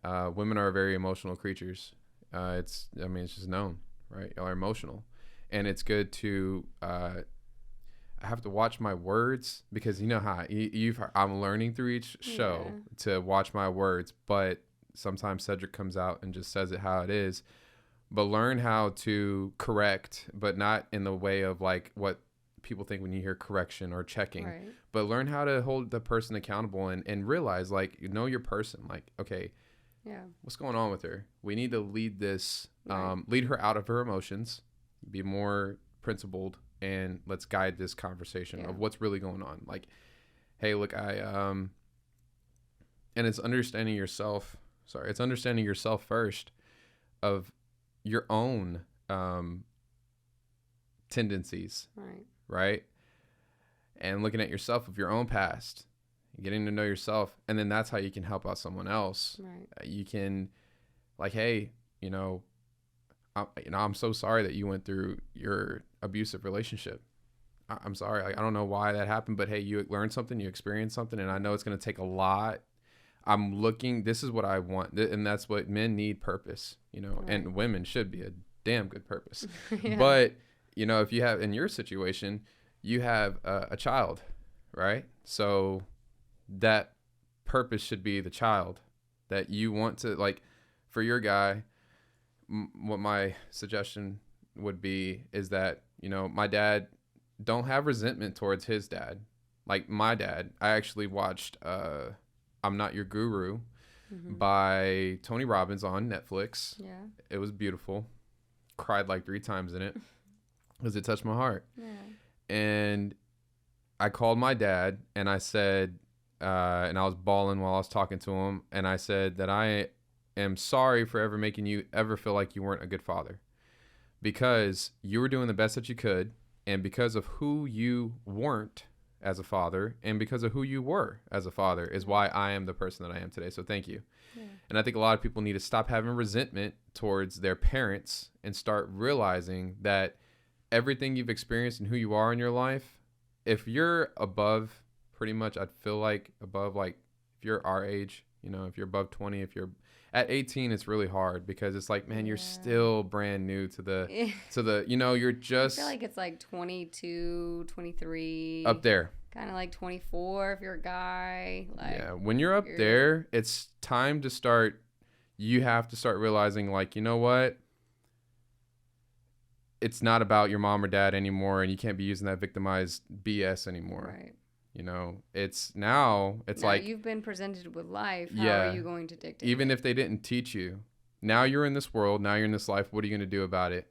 Women are very emotional creatures. It's just known, right? Y'all are emotional. And it's good to, I have to watch my words, because you know how you've heard, I'm learning through each show to watch my words, but sometimes Cedric comes out and just says it how it is. But learn how to correct, but not in the way of like what people think when you hear correction or checking, Right. but learn how to hold the person accountable and realize, like, you know, your person, like, okay, Yeah. what's going on with her? We need to lead this, Right. lead her out of her emotions, be more principled, and let's guide this conversation of what's really going on. Like, hey, look, and it's understanding yourself. Sorry, it's understanding yourself first, of your own tendencies, right? And looking at yourself of your own past, getting to know yourself, and then that's how you can help out someone else. Right. You can, like, hey, you know, I'm so sorry that you went through your abusive relationship. I'm sorry. I don't know why that happened, but hey, you learned something, you experienced something, and I know it's going to take a lot. I'm looking, this is what I want. And that's what men need, purpose, you know, Right. and women should be a damn good purpose. Yeah. But, you know, if you have, in your situation, you have a child, right? So that purpose should be the child that you want to, like, for your guy, what my suggestion would be is that, you know, my dad, don't have resentment towards his dad. Like my dad, I actually watched I'm Not Your Guru by Tony Robbins on Netflix. Yeah. It was beautiful. Cried like 3 times in it because it touched my heart. Yeah. And I called my dad and I said, and I was bawling while I was talking to him, and I said that I am sorry for ever making you ever feel like you weren't a good father, because you were doing the best that you could, and because of who you weren't as a father and because of who you were as a father is why I am the person that I am today. So thank you. Yeah. And I think a lot of people need to stop having resentment towards their parents and start realizing that everything you've experienced and who you are in your life, if you're above, pretty much, I'd feel like above, like if you're our age, you know, if you're above 20, if you're at 18, it's really hard because it's like, man, you're still brand new to the, you know, you're just. I feel like it's like 22, 23. Up there. Kind of like 24 if you're a guy. Like, yeah, when you're up there, it's time to start, you have to start realizing, like, you know what? It's not about your mom or dad anymore, and you can't be using that victimized BS anymore. Right. You know, it's like you've been presented with life. How yeah, are you going to dictate? Even if they didn't teach you, now you're in this world, now you're in this life. What are you going to do about it?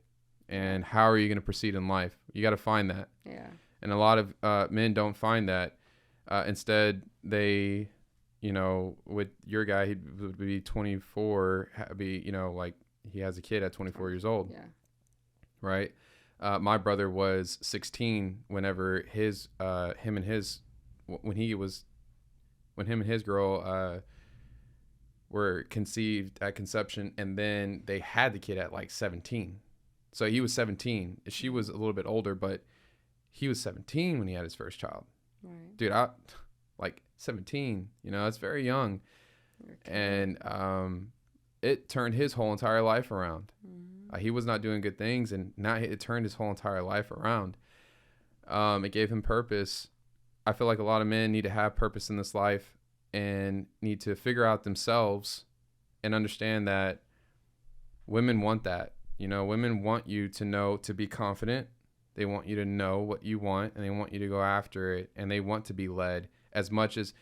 And how are you going to proceed in life? You got to find that. Yeah. And a lot of men don't find that. Instead, they, you know, with your guy, he would be 24, you know, like he has a kid at 24 years old. Yeah. Right. My brother was 16 whenever when him and his girl were conceived at conception, and then they had the kid at like 17. So he was 17. She was a little bit older, but he was 17 when he had his first child. Right. Dude, like 17, you know, that's very young. And it turned his whole entire life around. He was not doing good things, and now it turned his whole entire life around. It gave him purpose. I feel like a lot of men need to have purpose in this life and need to figure out themselves and understand that women want that. You know, women want you to know, to be confident. They want you to know what you want, and they want you to go after it, and they want to be led as much as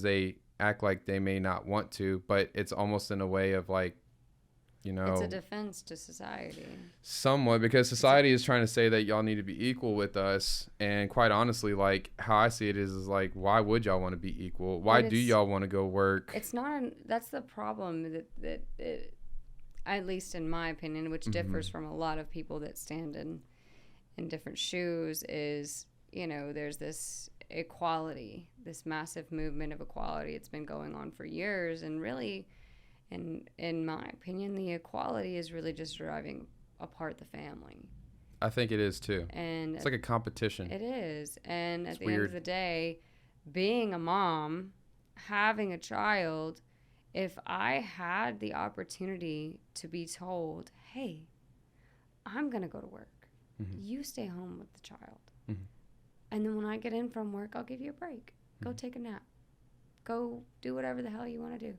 they act like they may not want to, but it's almost in a way of like, you know, it's a defense to society. Somewhat, because society is trying to say that y'all need to be equal with us. And quite honestly, like how I see it is like, why would y'all want to be equal? Why do y'all want to go work? It's not, that's the problem that at least in my opinion, which differs from a lot of people that stand in different shoes, is, you know, there's this equality, this massive movement of equality. It's been going on for years, and really, in my opinion, the equality is really just driving apart the family. I think it is too. And it's like a competition. It is. And at the weird. end of the day, being a mom, having a child, if I had the opportunity to be told, hey, I'm going to go to work, you stay home with the child, And then when I get in from work, I'll give you a break. Go take a nap. Go do whatever the hell you want to do.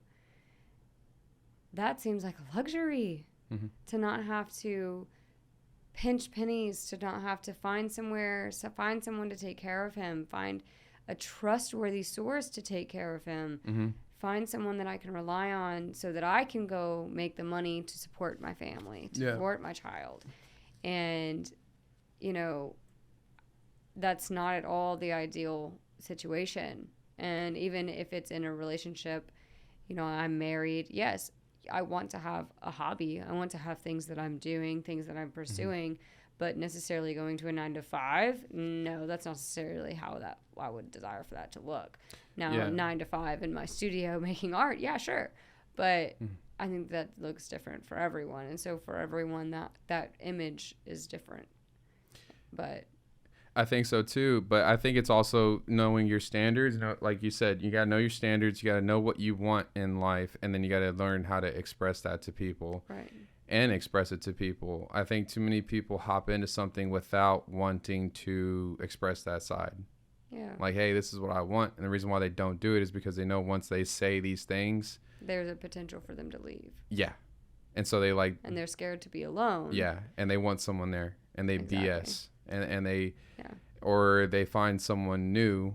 That seems like a luxury to not have to pinch pennies, to not have to find somewhere, to find someone to take care of him, find a trustworthy source to take care of him, find someone that I can rely on so that I can go make the money to support my family, to support my child. And, you know, that's not at all the ideal situation. And even if it's in a relationship, you know, I'm married, yes, I want to have a hobby. I want to have things that I'm doing, things that I'm pursuing, but necessarily going to a 9-to-5, no, that's not necessarily how that I would desire for that to look. Now, 9-to-5 in my studio making art, yeah, sure. But I think that looks different for everyone. And so for everyone, that image is different. But I think so too, but I think it's also knowing your standards. You know, like you said, you got to know your standards. You got to know what you want in life, and then you got to learn how to express that to people. Right. And express it to people. I think too many people hop into something without wanting to express that side. Yeah. Like, hey, this is what I want. And the reason why they don't do it is because they know once they say these things, there's a potential for them to leave. Yeah. And so they like... And they're scared to be alone. Yeah. And they want someone there. And they BS. And they... Yeah. Or they find someone new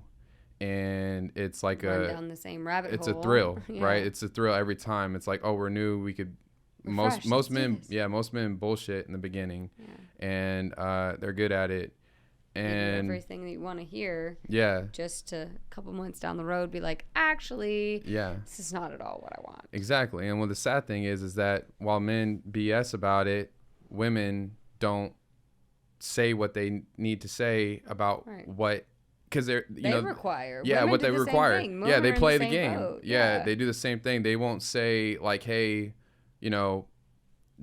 and it's like Run down the same rabbit hole. It's a thrill, right? It's a thrill every time. It's like, oh, we're new. We could... Most men bullshit in the beginning, and they're good at it, and everything that you want to hear, just to a couple months down the road be like, actually, this is not at all what I want. Exactly. And what the sad thing is that while men BS about it, women don't say what they need to say about what, because they require what they require. They play the game. Boat. They do the same thing. They won't say like, hey, you know,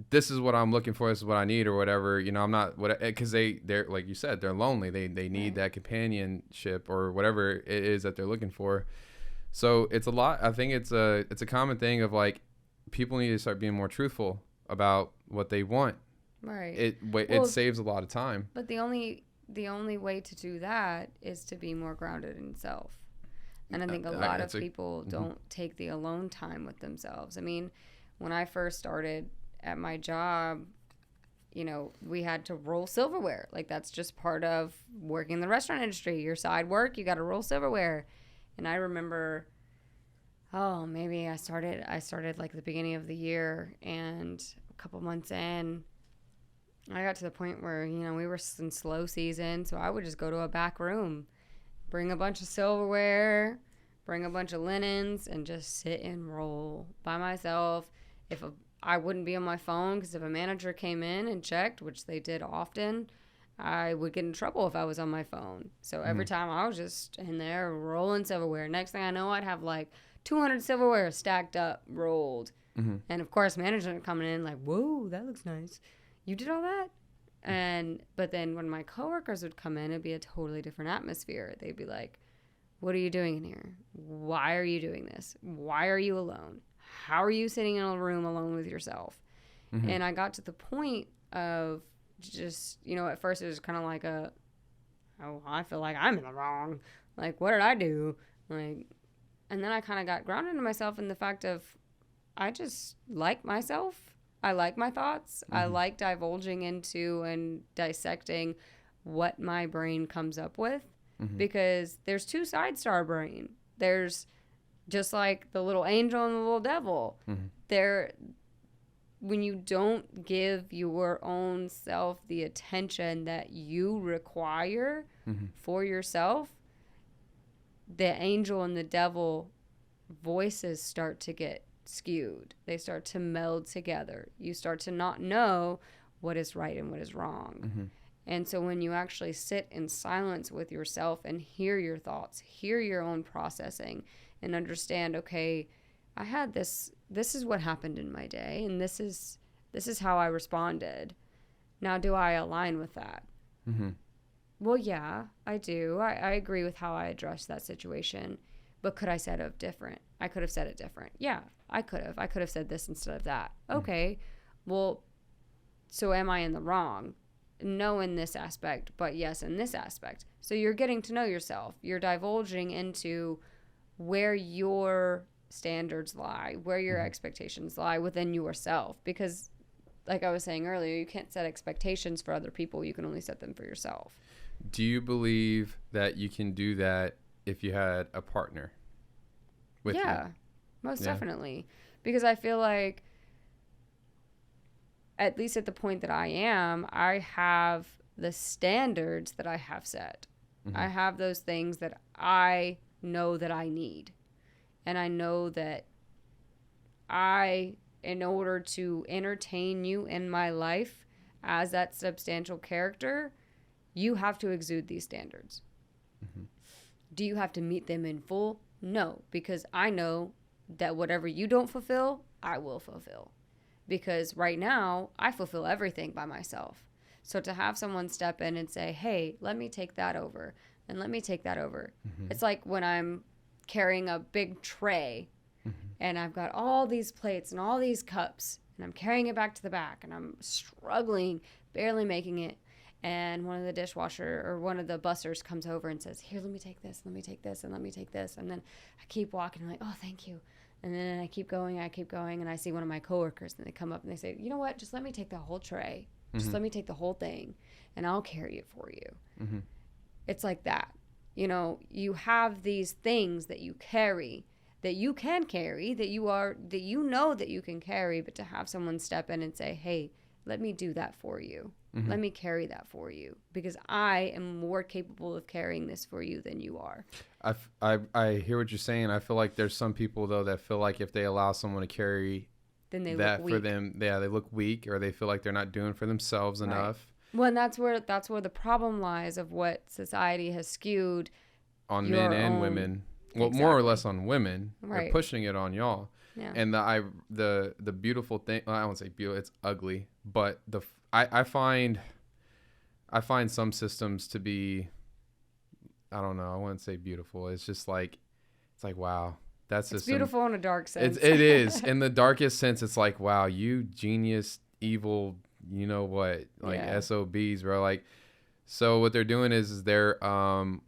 this is what I'm looking for. This is what I need, or whatever. You know, I'm not because they're like you said, they're lonely. They need that companionship or whatever it is that they're looking for. So it's a lot. I think it's a common thing of like people need to start being more truthful about what they want. Right. It saves a lot of time. But the only way to do that is to be more grounded in self. And I think a lot of people don't take the alone time with themselves. I mean, when I first started at my job, you know, we had to roll silverware. Like, that's just part of working in the restaurant industry. Your side work, you got to roll silverware. And I remember, maybe I started like the beginning of the year, and a couple months in, I got to the point where, you know, we were in slow season. So I would just go to a back room, bring a bunch of silverware, bring a bunch of linens, and just sit and roll by myself. If I wouldn't be on my phone, because if a manager came in and checked, which they did often, I would get in trouble if I was on my phone. So every time I was just in there rolling silverware. Next thing I know, I'd have like 200 silverware stacked up, rolled. And of course, managers coming in like, whoa, that looks nice. You did all that? But then when my coworkers would come in, it'd be a totally different atmosphere. They'd be like, what are you doing in here? Why are you doing this? Why are you alone? How are you sitting in a room alone with yourself? And I got to the point of just, you know, at first it was kind of like I feel like I'm in the wrong. Like, what did I do? Like, and then I kind of got grounded in myself in the fact of I just like myself. I like my thoughts. I like divulging into and dissecting what my brain comes up with, because there's two sides to our brain. There's just like the little angel and the little devil. When you don't give your own self the attention that you require for yourself, the angel and the devil voices start to get skewed. They start to meld together. You start to not know what is right and what is wrong. And so when you actually sit in silence with yourself and hear your thoughts, hear your own processing, and understand, okay, I had this is what happened in my day, and this is how I responded. Now, do I align with that? Well, yeah, I do. I agree with how I addressed that situation, but could I said it different? I could have said it different. Yeah, I could have. I could have said this instead of that. Okay, well, so am I in the wrong? no in this aspect, but yes in this aspect. So you're getting to know yourself. You're divulging into where your standards lie, where your expectations lie within yourself. Because, like I was saying earlier, you can't set expectations for other people. You can only set them for yourself. Do you believe that you can do that if you had a partner with you? Most Yeah. definitely. Because I feel like, at least at the point that I am, I have the standards that I have set. I have those things that I know that I need. And I know that in order to entertain you in my life as that substantial character, you have to exude these standards. Do you have to meet them in full? No, because I know that whatever you don't fulfill, I will fulfill. Because right now, I fulfill everything by myself. So to have someone step in and say, hey, let me take that over, and let me take that over. It's like when I'm carrying a big tray, and I've got all these plates and all these cups, and I'm carrying it back to the back, and I'm struggling, barely making it. And one of the dishwasher or one of the busters comes over and says, here, let me take this, let me take this, and let me take this. And then I keep walking. I'm like, oh, thank you. And then I keep going, and I see one of my coworkers, and they come up and they say, you know what? Just let me take the whole tray. Just let me take the whole thing, and I'll carry it for you. It's like that. You know, you have these things that you carry, that you can carry, that you know that you can carry, but to have someone step in and say, hey, let me do that for you. Let me carry that for you, because I am more capable of carrying this for you than you are. I hear what you're saying. I feel like there's some people, though, that feel like if they allow someone to carry Then they that look weak. for them, they look weak, or they feel like they're not doing for themselves enough. Well, and that's where the problem lies of what society has skewed On your men and own- women. Well, more or Exactly. less on women. Right. They're pushing it on y'all. Yeah. And the beautiful thing, well, I won't say beautiful, it's ugly, but I find some systems to be, I don't know, I wouldn't say beautiful. It's just like, wow, that's It's system. beautiful in a dark sense. It is. In the darkest sense, it's like, wow, you genius, evil, you know what, like Yeah. SOBs, bro. Like, so what they're doing is they're,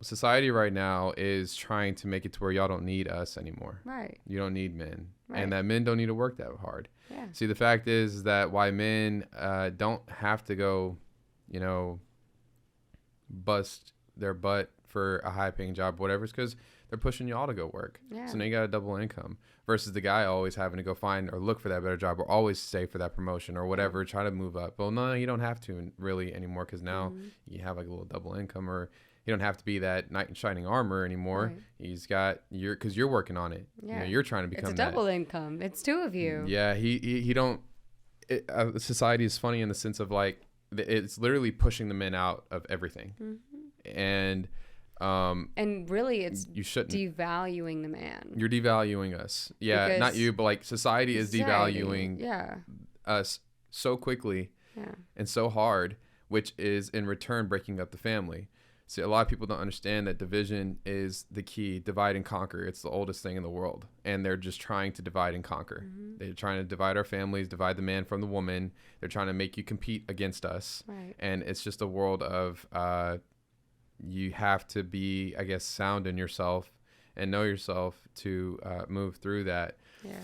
society right now is trying to make it to where y'all don't need us anymore. Right. You don't need men. Right. And that men don't need to work that hard. Yeah. See, the fact is that why men don't have to go, you know, bust their butt for a high paying job, whatever, is because they're pushing y'all to go work. Yeah. So now you got a double income versus the guy always having to go find or look for that better job or always stay for that promotion or whatever, try to move up. Well, no, you don't have to really anymore, because now you have like a little double income, or you don't have to be that knight in shining armor anymore. Right. He's got because you're working on it. Yeah. You know, you're trying to It's become a that. double income. It's two of you. Yeah, he don't. Society is funny in the sense of like it's literally pushing the men out of everything, and really, it's you shouldn't. devaluing the man. You're devaluing us. Yeah, Because not you, but like society is Society, devaluing Yeah. us so quickly Yeah. and so hard, which is in return breaking up the family. See, a lot of people don't understand that division is the key. Divide and conquer. It's the oldest thing in the world. And they're just trying to divide and conquer. They're trying to divide our families, divide the man from the woman. They're trying to make you compete against us. Right. And it's just a world of you have to be, I guess, sound in yourself and know yourself to move through that. Yeah.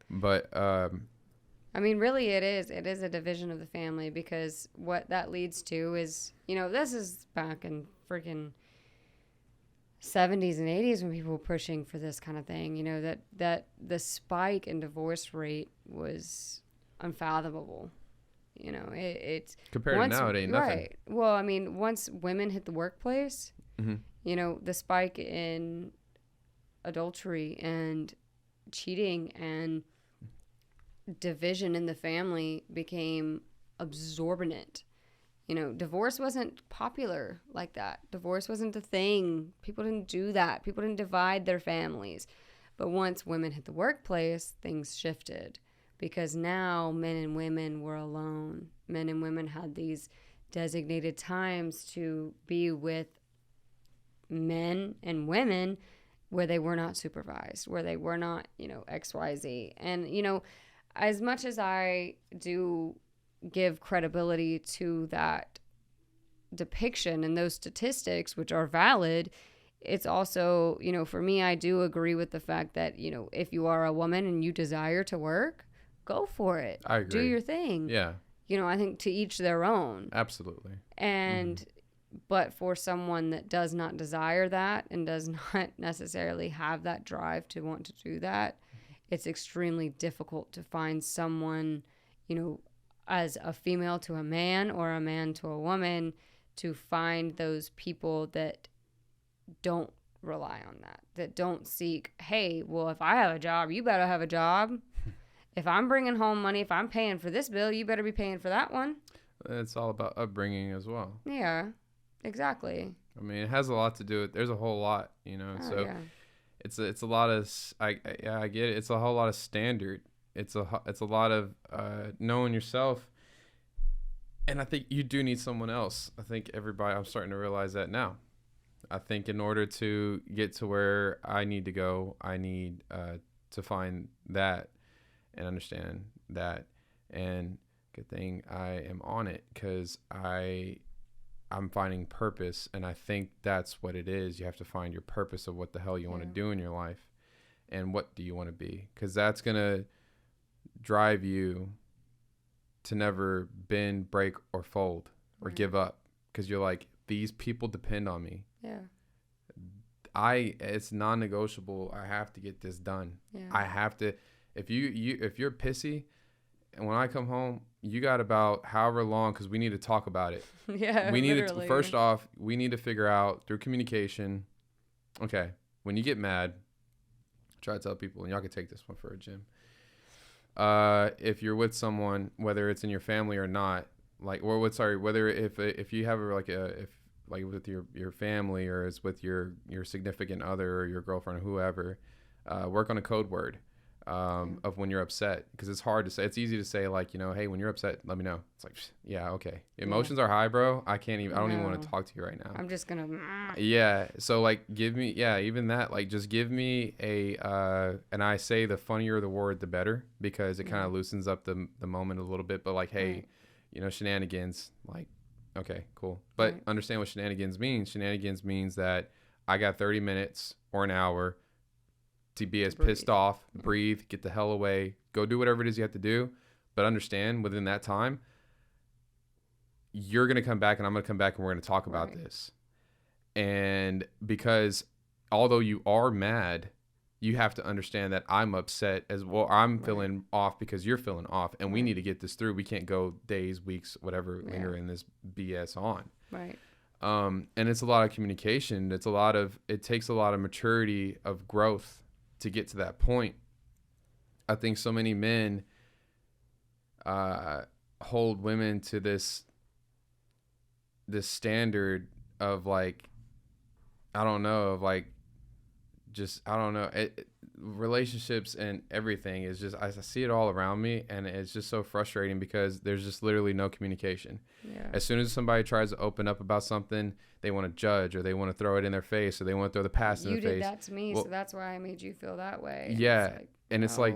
But I mean, really, it is a division of the family, because what that leads to is, you know, this is back in freaking 70s and 80s when people were pushing for this kind of thing, you know, that the spike in divorce rate was unfathomable. You know, it's compared to now, it ain't nothing. Right. Well, I mean, once women hit the workplace, you know, the spike in adultery and cheating and division in the family became absorbent. You know, divorce wasn't popular like that. Divorce wasn't a thing. People didn't do that. People didn't divide their families. But once women hit the workplace, things shifted, because now men and women were alone. Men and women had these designated times to be with men and women where they were not supervised, where they were not, you know, XYZ. And, you know, as much as I do give credibility to that depiction and those statistics, which are valid, it's also, you know, for me, I do agree with the fact that, you know, if you are a woman and you desire to work, go for it. I agree. Do your thing. Yeah. You know, I think to each their own. Absolutely. And, but for someone that does not desire that and does not necessarily have that drive to want to do that, it's extremely difficult to find someone, you know, as a female to a man or a man to a woman, to find those people that don't rely on that don't seek, hey, well, if I have a job, you better have a job. If I'm bringing home money, if I'm paying for this bill, you better be paying for that one. It's all about upbringing as well. Yeah, exactly. I mean, it has a lot to do with, there's a whole lot, you know, Oh, so yeah. it's a lot of, I get it. It's a whole lot of standard. It's a lot of knowing yourself. And I think you do need someone else. I think I'm starting to realize that now. I think in order to get to where I need to go, I need to find that and understand that. And good thing I am on it, because I'm finding purpose. And I think that's what it is. You have to find your purpose of what the hell you want to do in your life, and what do you want to be, because that's going to drive you to never bend, break, or fold or give up, because you're like, these people depend on me. Yeah. It's non-negotiable. I have to get this done. Yeah. I have to. If you're pissy, and when I come home, you got about however long, because we need to talk about it. Yeah. We need literally. first off, we need to figure out through communication. Okay, when you get mad, try to tell people, and y'all can take this one for a gym. If you're with someone, whether it's in your family or not, whether if you have like with your family, or it's with your significant other or your girlfriend or whoever, work on a code word of when you're upset, because it's hard to say. It's easy to say, like, you know, hey, when you're upset, let me know. It's like, yeah, okay. Emotions are high, bro. I don't even want to talk to you right now. I'm just gonna. Yeah. So like, give me, even that, like, just give me and I say the funnier the word, the better, because it kind of loosens up the moment a little bit. But like, hey, you know, shenanigans, like, okay, cool. But understand what shenanigans means. Shenanigans means that I got 30 minutes or an hour to be as pissed off, breathe, get the hell away, go do whatever it is you have to do. But understand, within that time, you're going to come back, and I'm going to come back, and we're going to talk about this. And because although you are mad, you have to understand that I'm upset as well. I'm feeling off because you're feeling off, and we need to get this through. We can't go days, weeks, whatever, linger in this BS on. Right. And it's a lot of communication. It takes a lot of maturity, of growth to get to that point. I think so many men hold women to this standard of, like, I don't know, relationships and everything is just, I see it all around me, and it's just so frustrating because there's just literally no communication. Yeah. As soon as somebody tries to open up about something, they want to judge, or they want to throw it in their face, or they want to throw the past in their face. You did that to me, so that's why I made you feel that way. Yeah. And it's like,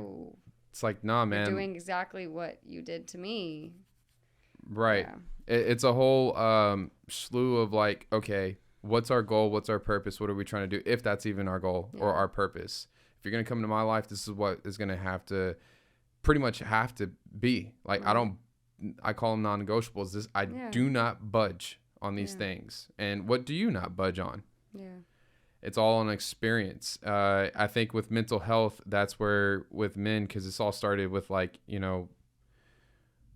nah, man. You're doing exactly what you did to me. Right. Yeah. It's a whole slew of, like, okay, what's our goal? What's our purpose? What are we trying to do? If that's even our goal or our purpose. If you're going to come into my life, this is what is going to have to be. Like, I call them non-negotiables. I do not budge on these things. And what do you not budge on? Yeah. It's all an experience. I think with mental health, that's where with men, because this all started with, like, you know,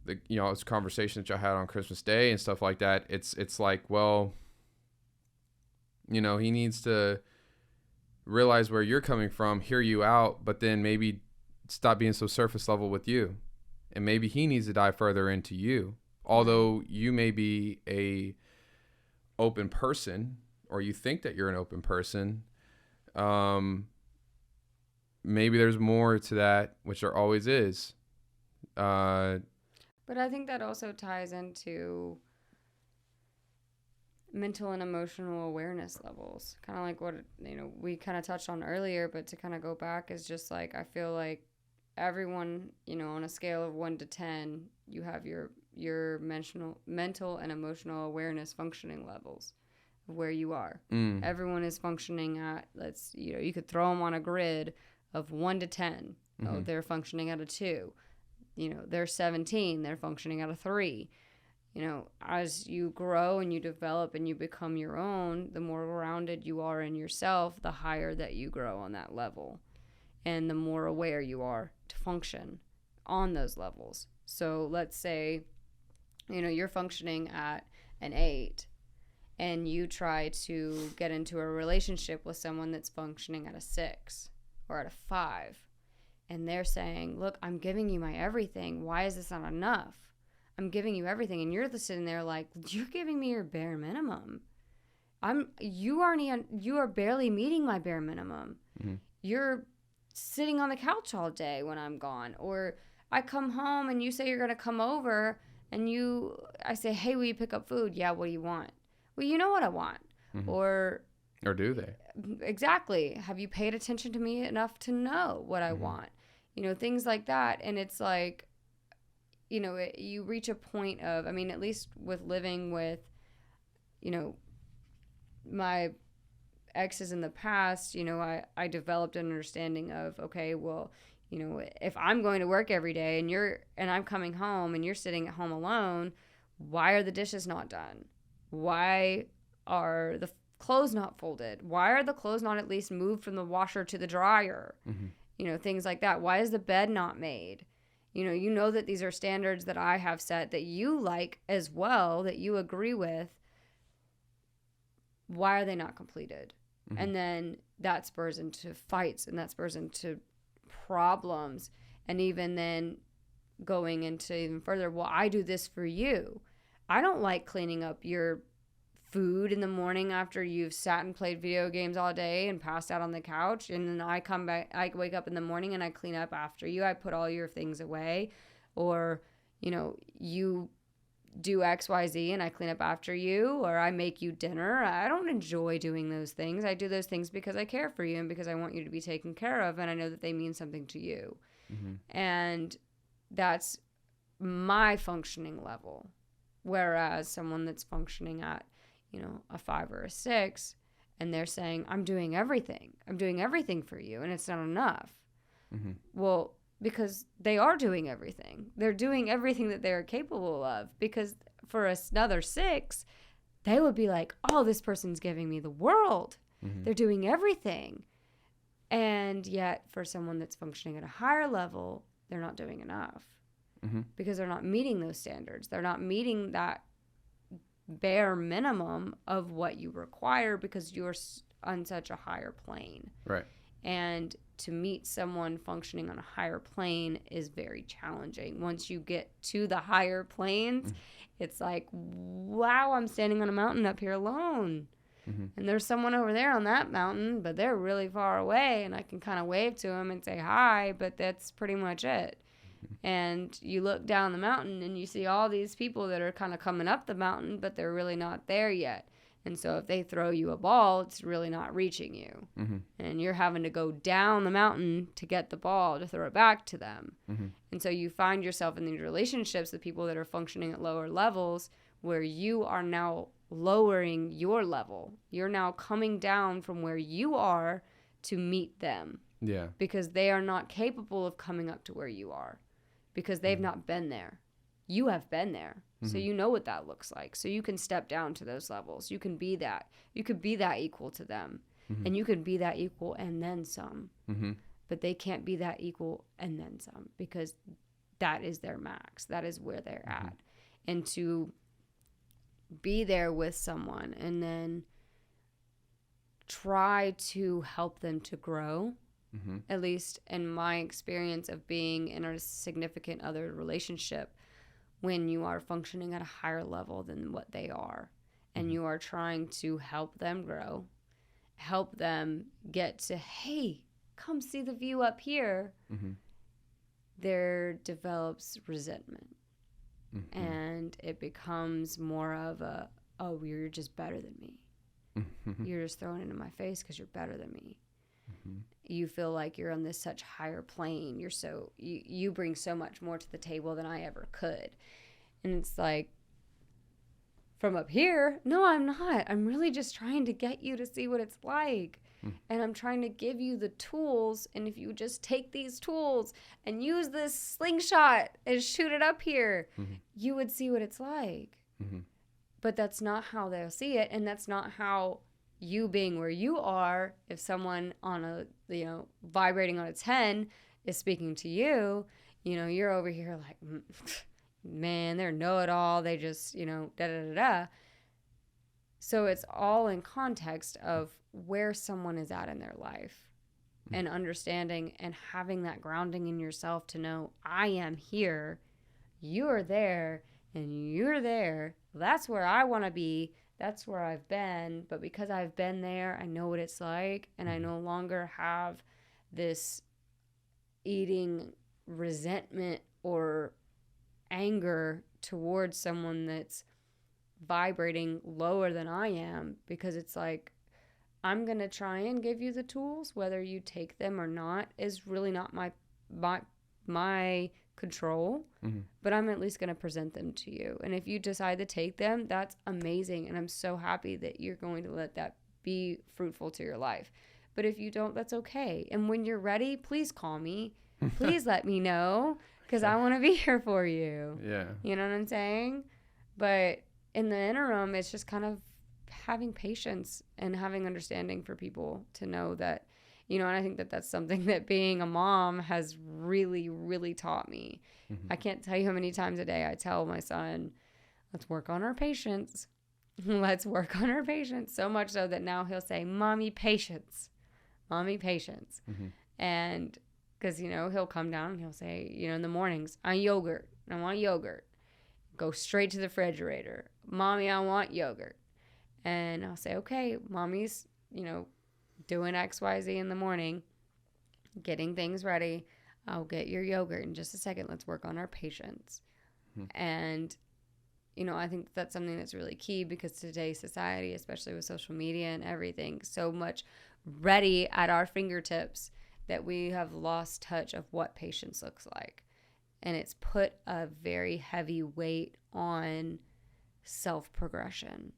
it's a conversation that y'all had on Christmas Day and stuff like that. It's like, well, you know, he needs to realize where you're coming from, hear you out, but then maybe stop being so surface level with you. And maybe he needs to dive further into you. Although you may be a open person, or you think that you're an open person, maybe there's more to that, which there always is. But I think that also ties into mental and emotional awareness levels, kind of like what, you know, we kind of touched on earlier, but to kind of go back is just like, I feel like everyone, you know, on a scale of 1 to 10, you have your your mental and emotional awareness functioning levels of where you are. Everyone is functioning at, you could throw them on a grid of 1 to 10. Oh, they're functioning at a 2. They're 17, they're functioning at a 3. As you grow and you develop and you become your own, the more rounded you are in yourself, the higher that you grow on that level. And the more aware you are to function on those levels. So let's say, you're functioning at an 8 and you try to get into a relationship with someone that's functioning at a 6 or at a 5. And they're saying, look, I'm giving you my everything. Why is this not enough? I'm giving you everything. And you're sitting there like, you're giving me your bare minimum. You are barely meeting my bare minimum. You're sitting on the couch all day when I'm gone. Or I come home and you say you're going to come over and I say, hey, will you pick up food? Yeah, what do you want? Well, you know what I want. Or do they? Exactly. Have you paid attention to me enough to know what I want? Things like that. And it's like, you reach a point of, at least with living with, my exes in the past, I developed an understanding of, okay, well, if I'm going to work every day and I'm coming home and you're sitting at home alone, why are the dishes not done? Why are the clothes not folded? Why are the clothes not at least moved from the washer to the dryer? Things like that. Why is the bed not made? You know that these are standards that I have set that you like as well, that you agree with. Why are they not completed? And then that spurs into fights and that spurs into problems. And even then going into even further, well, I do this for you. I don't like cleaning up your food in the morning after you've sat and played video games all day and passed out on the couch, and then I come back, I wake up in the morning and I clean up after you. I put all your things away, or you do XYZ and I clean up after you, or I make you dinner. I don't enjoy doing those things. I do those things because I care for you and because I want you to be taken care of, and I know that they mean something to you. And that's my functioning level. Whereas someone that's functioning at a 5 or a 6, and they're saying, I'm doing everything for you, and it's not enough. Well, because they are doing everything. They're doing everything that they're capable of, because for another 6, they would be like, oh, this person's giving me the world. They're doing everything. And yet for someone that's functioning at a higher level, they're not doing enough. Because they're not meeting those standards. They're not meeting that bare minimum of what you require, because you're on such a higher plane. Right. And to meet someone functioning on a higher plane is very challenging. Once you get to the higher planes, it's like, wow, I'm standing on a mountain up here alone. And there's someone over there on that mountain, but they're really far away, and I can kind of wave to them and say hi, but that's pretty much it. And you look down the mountain and you see all these people that are kind of coming up the mountain, but they're really not there yet. And so if they throw you a ball, it's really not reaching you. And you're having to go down the mountain to get the ball to throw it back to them. And so you find yourself in these relationships with people that are functioning at lower levels, where you are now lowering your level. You're now coming down from where you are to meet them. Yeah. Because they are not capable of coming up to where you are. Because they've not been there. You have been there. So you know what that looks like. So you can step down to those levels. You can be that. You could be that equal to them. And you can be that equal and then some. But they can't be that equal and then some, because that is their max. That is where they're at. And to be there with someone and then try to help them to grow, at least in my experience of being in a significant other relationship, when you are functioning at a higher level than what they are, and you are trying to help them grow, help them get to, hey, come see the view up here, there develops resentment. And it becomes more of a, oh, you're just better than me. You're just throwing it in my face because you're better than me. You feel like you're on this such higher plane. You bring so much more to the table than I ever could. And it's like, from up here, no, I'm not. I'm really just trying to get you to see what it's like. And I'm trying to give you the tools. And if you just take these tools and use this slingshot and shoot it up here, you would see what it's like. But that's not how they'll see it. And that's not how you being where you are, if someone on a, vibrating on a 10 is speaking to you, you're over here like, man, they're know-it-all. They just, da-da-da-da. So it's all in context of where someone is at in their life and understanding and having that grounding in yourself to know, I am here, you're there, and you're there. That's where I want to be. That's where I've been. But because I've been there, I know what it's like. And I no longer have this eating resentment or anger towards someone that's vibrating lower than I am, because it's like, I'm going to try and give you the tools. Whether you take them or not is really not my control, but I'm at least going to present them to you. And if you decide to take them, that's amazing. And I'm so happy that you're going to let that be fruitful to your life. But if you don't, that's okay. And when you're ready, please call me. Please let me know, because I want to be here for you. Yeah. You know what I'm saying? But in the interim, it's just kind of having patience and having understanding for people to know that, and I think that that's something that being a mom has really, really taught me. I can't tell you how many times a day I tell my son, let's work on our patience. Let's work on our patience. So much so that now he'll say, Mommy, patience. Mommy, patience. And because, he'll come down and he'll say, in the mornings, I want yogurt. Go straight to the refrigerator. Mommy, I want yogurt. And I'll say, okay, Mommy's, doing XYZ in the morning, getting things ready. I'll get your yogurt in just a second. Let's work on our patience. And, I think that's something that's really key, because today's society, especially with social media and everything, so much ready at our fingertips that we have lost touch of what patience looks like. And it's put a very heavy weight on self-progression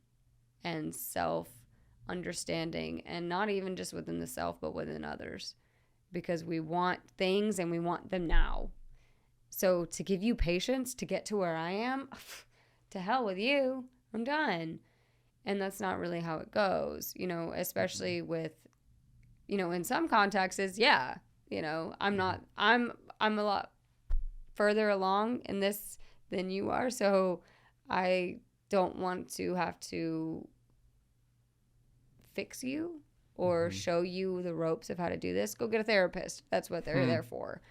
and self-understanding, and not even just within the self, but within others, because we want things and we want them now. So to give you patience to get to where I am, to hell with you, I'm done. And that's not really how it goes, especially with, in some contexts, yeah, I'm a lot further along in this than you are. So I don't want to have to fix you or show you the ropes of how to do this. Go get a therapist. That's what they're there for.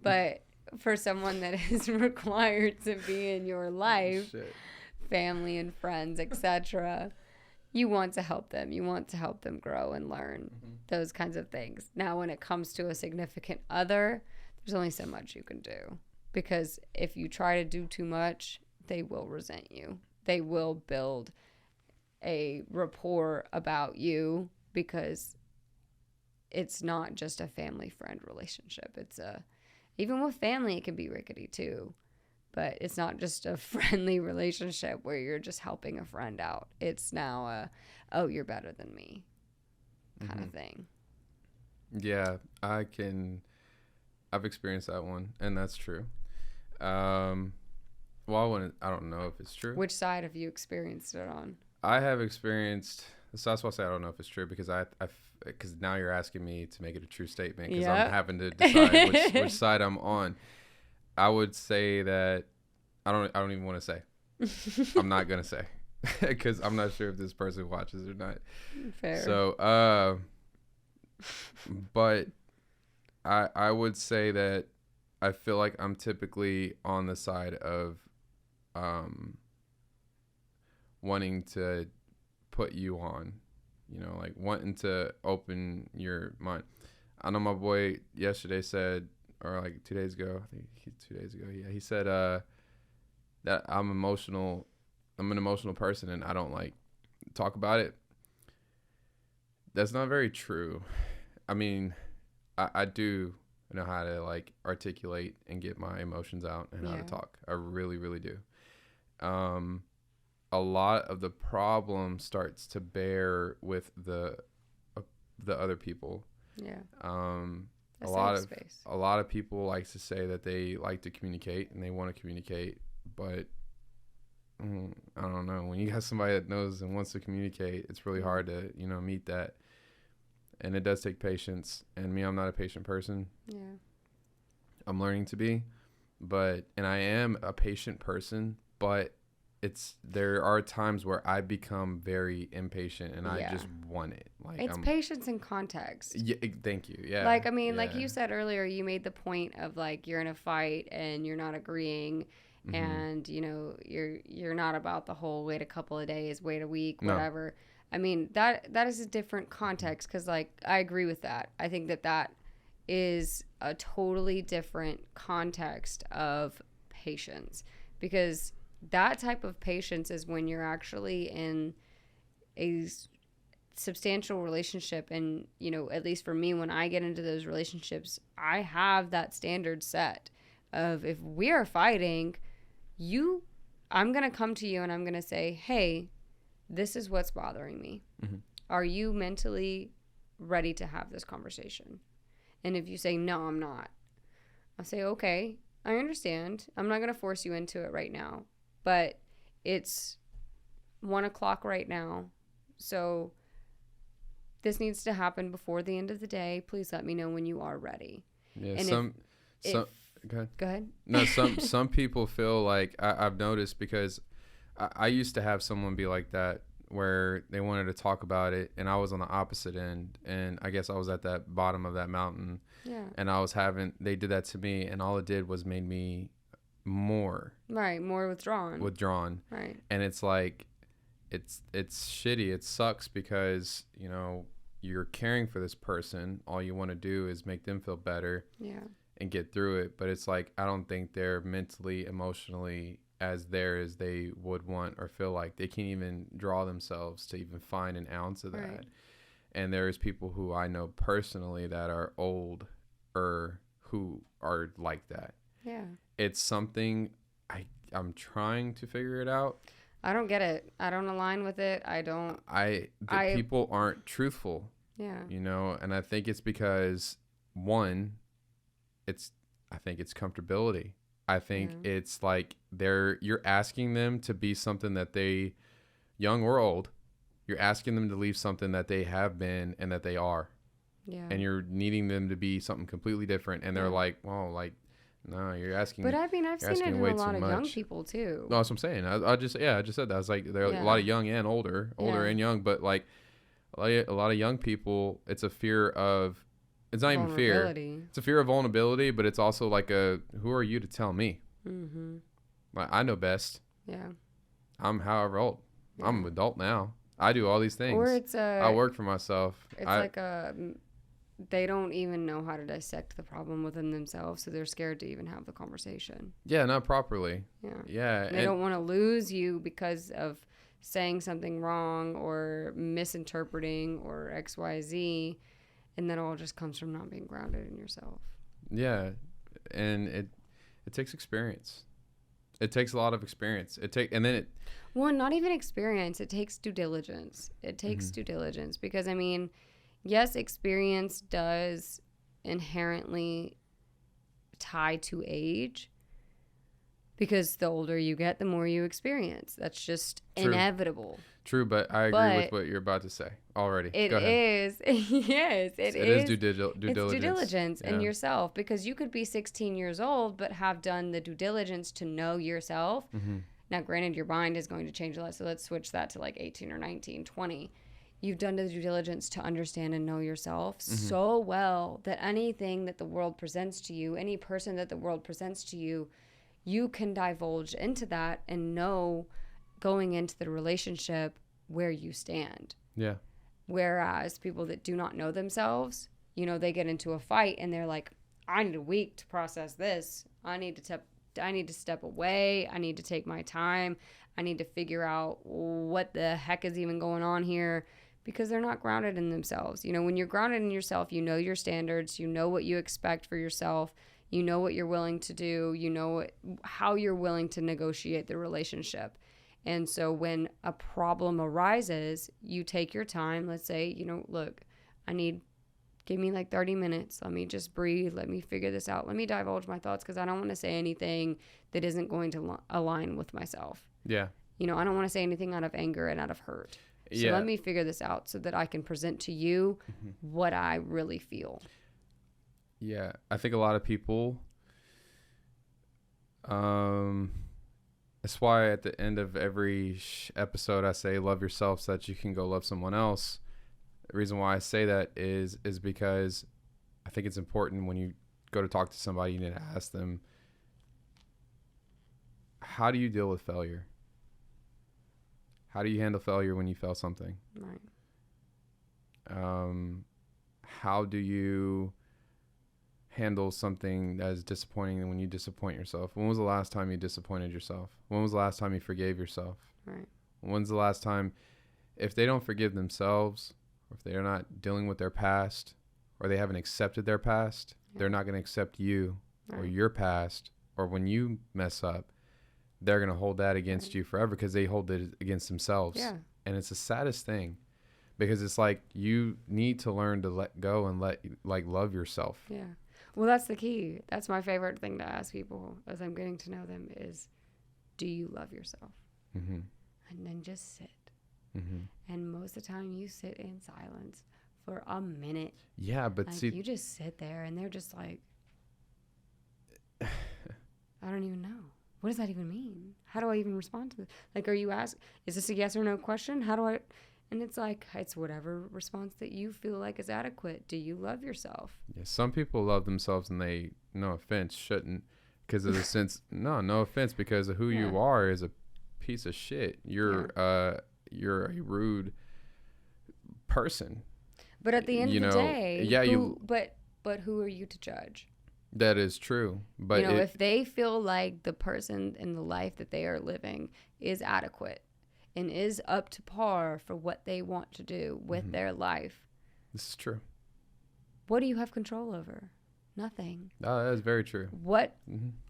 But for someone that is required to be in your life, family and friends, etc., you want to help them. You want to help them grow and learn those kinds of things. Now, when it comes to a significant other, there's only so much you can do, because if you try to do too much, they will resent you. They will build a rapport about you, because it's not just a family-friend relationship. Even with family, it can be rickety too. But it's not just a friendly relationship where you're just helping a friend out. It's now oh, you're better than me kind of thing. Yeah, I've experienced that one, and that's true. I don't know if it's true. Which side have you experienced it on? I have experienced, so that's why I say I don't know if it's true, because because now you're asking me to make it a true statement, because I'm having to decide which side I'm on. I would say that I don't even want to say. I'm not gonna say, because I'm not sure if this person watches or not. Fair. So, but I would say that I feel like I'm typically on the side of wanting to put you on, like wanting to open your mind. I know my boy yesterday said, or like 2 days ago, I think 2 days ago, yeah, he said that I'm an emotional person and I don't like talk about it. That's not very true. I mean, I do know how to like articulate and get my emotions out and how to talk. I really, really do. a lot of the problem starts to bear with the other people. Yeah. A lot of people like to say that they like to communicate and they want to communicate, but I don't know. When you got somebody that knows and wants to communicate, it's really hard to, meet that. And it does take patience. And me, I'm not a patient person. Yeah. I'm learning to be, and I am a patient person, but there are times where I become very impatient and I just want it. Like it's patience and context. Yeah, thank you. Yeah. Like, I mean, like you said earlier, you made the point of like you're in a fight and you're not agreeing, and you're not about the whole wait a couple of days, wait a week, whatever. No. I mean, that is a different context, because like I agree with that. I think that is a totally different context of patience, because that type of patience is when you're actually in a substantial relationship. And, at least for me, when I get into those relationships, I have that standard set of, if we are fighting, I'm going to come to you and I'm going to say, hey, this is what's bothering me. Mm-hmm. Are you mentally ready to have this conversation? And if you say, no, I'm not, I'll say, okay, I understand. I'm not going to force you into it right now. But it's 1:00 right now, so this needs to happen before the end of the day. Please let me know when you are ready. Yeah, and go ahead. Go ahead. No, some people feel like I've noticed, because I used to have someone be like that, where they wanted to talk about it, and I was on the opposite end, and I guess I was at that bottom of that mountain. Yeah. And they did that to me, and all it did was made me more withdrawn. Right. And it's like it's shitty. It sucks, because you're caring for this person. All you want to do is make them feel better and get through it. But it's like, I don't think they're mentally, emotionally as there as they would want, or feel like they can't even draw themselves to even find an ounce of that. Right. And there's people who I know personally that are old or who are like that. Yeah. It's something I'm trying to figure it out. I don't get it. I don't align with it. People aren't truthful. Yeah. And I think it's because, one, I think it's comfortability. I think it's like you're asking them to be something that they, young or old, you're asking them to leave something that they have been and that they are. Yeah. And you're needing them to be something completely different. And they're like, well, like, no, you're asking. But I mean, I've seen it in a lot of young people too. No, that's what I'm saying. I just said that. I was like, there are a lot of young and older and young, but like a lot of young people, it's a fear of, it's not even fear. It's a fear of vulnerability, but it's also like who are you to tell me? Mm-hmm. Like, I know best. Yeah. I'm however old. Yeah. I'm an adult now. I do all these things. Or it's I work for myself. It's they don't even know how to dissect the problem within themselves, so they're scared to even have the conversation. Yeah, not properly. Yeah. Yeah. They don't want to lose you because of saying something wrong or misinterpreting or XYZ, and that all just comes from not being grounded in yourself. Yeah, and it takes experience. It takes a lot of experience. Well, not even experience. It takes due diligence. Due diligence, because I mean, yes, experience does inherently tie to age, because the older you get, the more you experience. That's just inevitable. True, but I agree with what you're about to say already. Go ahead. Yes, it is due diligence. It's due diligence in yourself, because you could be 16 years old but have done the due diligence to know yourself. Mm-hmm. Now, granted, your mind is going to change a lot, so let's switch that to like 18 or 19, 20. You've done the due diligence to understand and know yourself so well that anything that the world presents to you, any person that the world presents to you, you can divulge into that and know going into the relationship where you stand. Yeah. Whereas people that do not know themselves, they get into a fight and they're like, I need a week to process this. I need to step away. I need to take my time. I need to figure out what the heck is even going on here, because they're not grounded in themselves. When you're grounded in yourself, you know your standards, you know what you expect for yourself, You know what you're willing to do. You know how you're willing to negotiate the relationship. And so when a problem arises, you take your time. Let's say, look, give me like 30 minutes. Let me just breathe. Let me figure this out. Let me divulge my thoughts because I don't want to say anything that isn't going to align with myself. Yeah. I don't want to say anything out of anger and out of hurt. So Yeah. let me figure this out so that I can present to you what I really feel. Yeah. I think a lot of people, that's why at the end of every episode I say love yourself so that you can go love someone else. The reason why I say that is because I think it's important when you go to talk to somebody, you need to ask them, how do you deal with failure? How do you handle failure when you fail something? Right. How do you handle something that is disappointing when you disappoint yourself? When was the last time you disappointed yourself? When was the last time you forgave yourself? Right. When's the last time, if they don't forgive themselves, or if they're not dealing with their past, or they haven't accepted their past, they're not going to accept you or your past, or when you mess up, they're going to hold that against you forever because they hold it against themselves. Yeah. And it's the saddest thing because it's like you need to learn to let go and love yourself. Yeah. Well, that's the key. That's my favorite thing to ask people as I'm getting to know them is, do you love yourself? Mm-hmm. And then just sit. Mm-hmm. And most of the time you sit in silence for a minute. Yeah, but like, see, you just sit there and they're just like, I don't even know. What does that even mean? How do I even respond to this? Like, are you is this a yes or no question? And it's like, it's whatever response that you feel like is adequate. Do you love yourself? yeah, some people love themselves and they, no offense, shouldn't because of the sense, no offense, because of who you are is a piece of shit. You're a rude person. But at the end of the day, yeah, but who are you to judge? That is true. But if they feel like the person in the life that they are living is adequate and is up to par for what they want to do with their life. This is true. What do you have control over? Nothing. Oh, that is very true.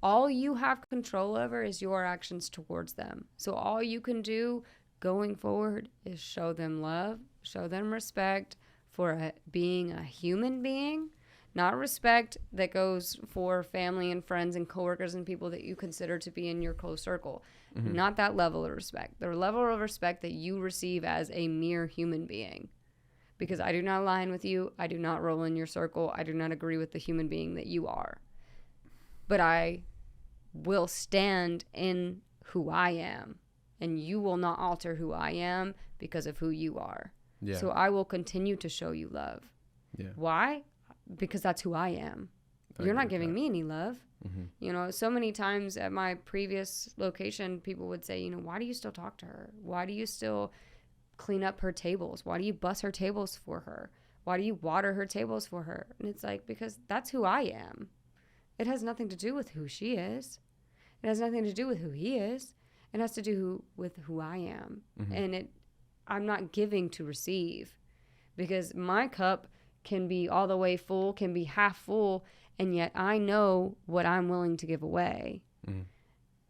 All you have control over is your actions towards them. So all you can do going forward is show them love, show them respect for being a human being. Not respect that goes for family and friends and coworkers and people that you consider to be in your close circle. Not that level of respect. The level of respect that you receive as a mere human being. Because I do not align with you. I do not roll in your circle. I do not agree with the human being that you are. But I will stand in who I am. And you will not alter who I am because of who you are. Yeah. So I will continue to show you love. Yeah. Why? Because that's who I am. You're not giving me any love. So many times at my previous location, people would say, why do you still talk to her? Why do you still clean up her tables? Why do you bus her tables for her? Why do you water her tables for her? And it's like, because that's who I am. It has nothing to do with who she is. It has nothing to do with who he is. It has to do with who I am. And I'm not giving to receive, because my cup can be all the way full, can be half full, and yet I know what I'm willing to give away.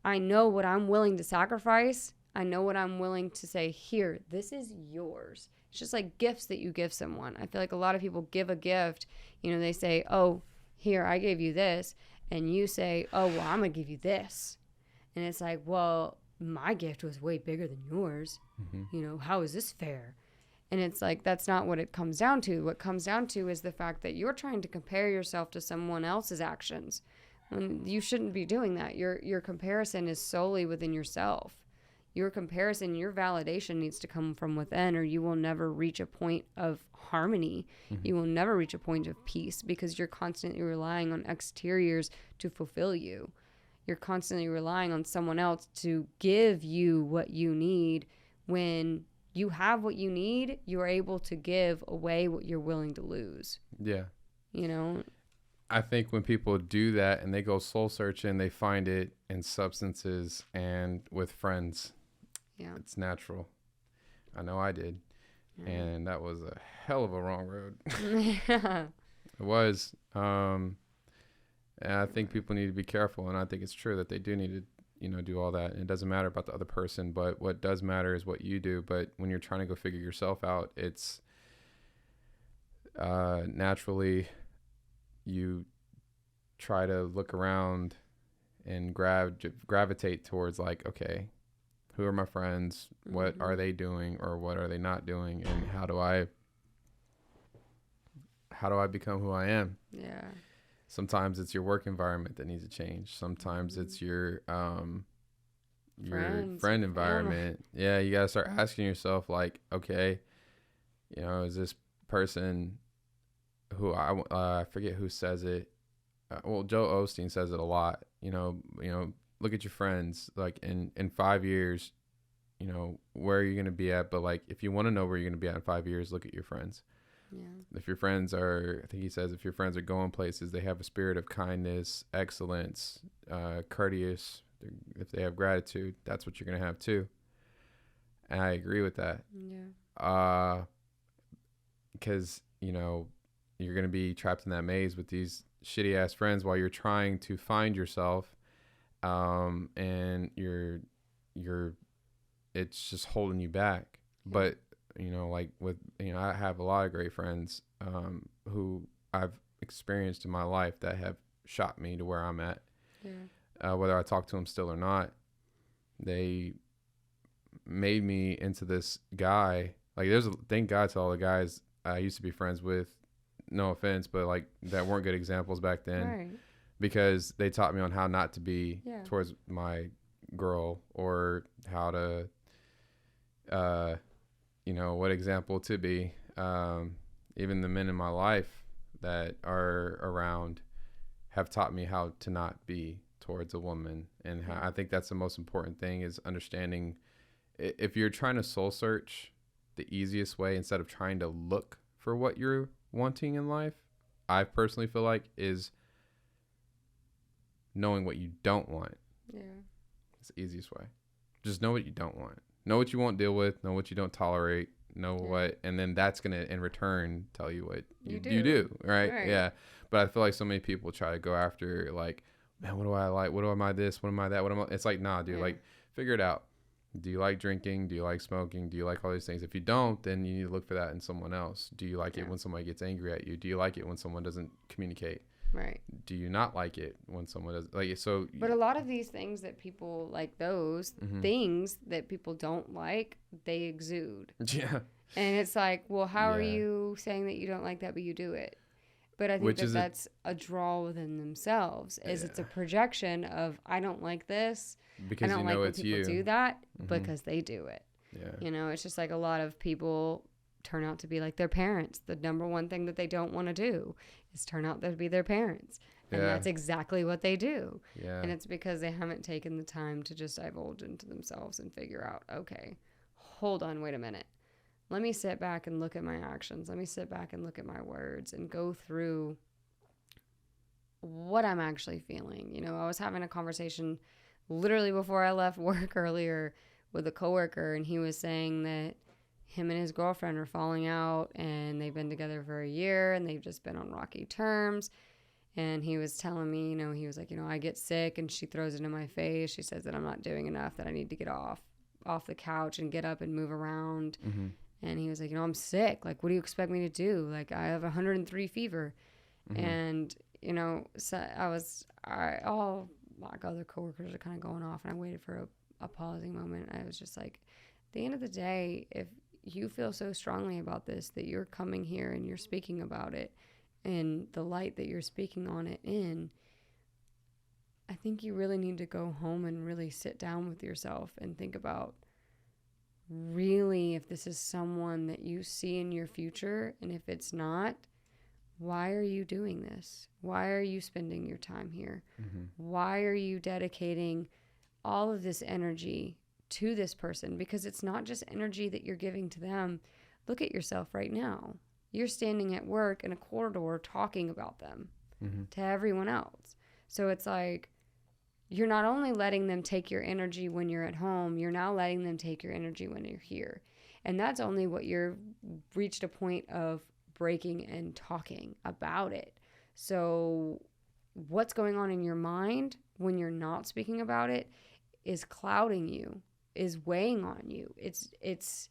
I know what I'm willing to sacrifice. I know what I'm willing to say, here, this is yours. It's just like gifts that you give someone. I feel like a lot of people give a gift, they say, oh, here, I gave you this. And you say, oh, well, I'm going to give you this. And it's like, well, my gift was way bigger than yours. How is this fair? And it's like, that's not what it comes down to. What comes down to is the fact that you're trying to compare yourself to someone else's actions. When you shouldn't be doing that. Your comparison is solely within yourself. Your comparison, your validation needs to come from within, or you will never reach a point of harmony. You will never reach a point of peace, because you're constantly relying on exteriors to fulfill you. You're constantly relying on someone else to give you what you need. When you have what you need, you're able to give away what you're willing to lose. Yeah. I think when people do that and they go soul searching, they find it in substances and with friends. Yeah. It's natural. I know I did. Yeah. And that was a hell of a wrong road. Yeah. It was. And And I think people need to be careful, and I think it's true that they do need to, do all that. And it doesn't matter about the other person, but what does matter is what you do. But when you're trying to go figure yourself out, it's naturally you try to look around and gravitate towards like, okay, who are my friends? What are they doing, or what are they not doing? And how do I become who I am? Yeah. Sometimes it's your work environment that needs to change. Sometimes it's your friend environment. Yeah, you gotta start asking yourself, like, okay, is this person who I forget who says it. Well, Joe Osteen says it a lot. Look at your friends. Like in 5 years, where are you gonna be at? But like, if you want to know where you're gonna be at in 5 years, look at your friends. Yeah. If your friends are, I think he says, if your friends are going places, they have a spirit of kindness, excellence, courteous. If they have gratitude, that's what you're going to have too. And I agree with that. Yeah. Because, you're going to be trapped in that maze with these shitty ass friends while you're trying to find yourself. And it's just holding you back. Yeah. But like with, I have a lot of great friends who I've experienced in my life that have shot me to where I'm at. Yeah. Whether I talk to them still or not, they made me into this guy. Like thank God to all the guys I used to be friends with, no offense, but like that weren't good examples back then. Right. Because they taught me on how not to be towards my girl, or how to, what example to be. Even the men in my life that are around have taught me how to not be towards a woman. And how, I think that's the most important thing, is understanding, if you're trying to soul search, the easiest way, instead of trying to look for what you're wanting in life, I personally feel like, is knowing what you don't want. Yeah. It's the easiest way. Just know what you don't want. Know what you won't deal with. Know what you don't tolerate. Know what, and then that's going to, in return, tell you what you do. Right? Yeah. But I feel like so many people try to go after, like, man, what do I like? What am I this? What am I that? What am I? It's like, nah, dude, like, figure it out. Do you like drinking? Do you like smoking? Do you like all these things? If you don't, then you need to look for that in someone else. Do you like it when somebody gets angry at you? Do you like it when someone doesn't communicate? Right. Do you not like it when someone does, like, so? But a lot of these things that people like, those things that people don't like, they exude. Yeah. And it's like, well, how are you saying that you don't like that, but you do it? But I think that's a draw within themselves. It's a projection of, I don't like this. Because I don't like when people do that, because they do it. Yeah. It's just like a lot of people turn out to be like their parents. The number one thing that they don't want to do is turn out to be their parents. And that's exactly what they do. Yeah. And it's because they haven't taken the time to just divulge into themselves and figure out, okay, hold on, wait a minute. Let me sit back and look at my actions. Let me sit back and look at my words and go through what I'm actually feeling. I was having a conversation literally before I left work earlier with a coworker, and he was saying that him and his girlfriend are falling out, and they've been together for a year, and they've just been on rocky terms. And he was telling me, he was like, I get sick, and she throws it in my face. She says that I'm not doing enough, that I need to get off the couch and get up and move around. Mm-hmm. And he was like, I'm sick. Like, what do you expect me to do? Like, I have 103 fever. Mm-hmm. And, so all like other coworkers are kind of going off, and I waited for a pausing moment. I was just like, at the end of the day, if you feel so strongly about this, that you're coming here and you're speaking about it, and the light that you're speaking on it in, I think you really need to go home and really sit down with yourself and think about, really, if this is someone that you see in your future, and if it's not, why are you doing this? Why are you spending your time here? Mm-hmm. Why are you dedicating all of this energy to this person? Because it's not just energy that you're giving to them. Look at yourself right now. You're standing at work in a corridor talking about them to everyone else. So it's like, you're not only letting them take your energy when you're at home, you're now letting them take your energy when you're here. And that's only what you're reached a point of breaking and talking about it. So what's going on in your mind when you're not speaking about it is clouding you, is weighing on you. It's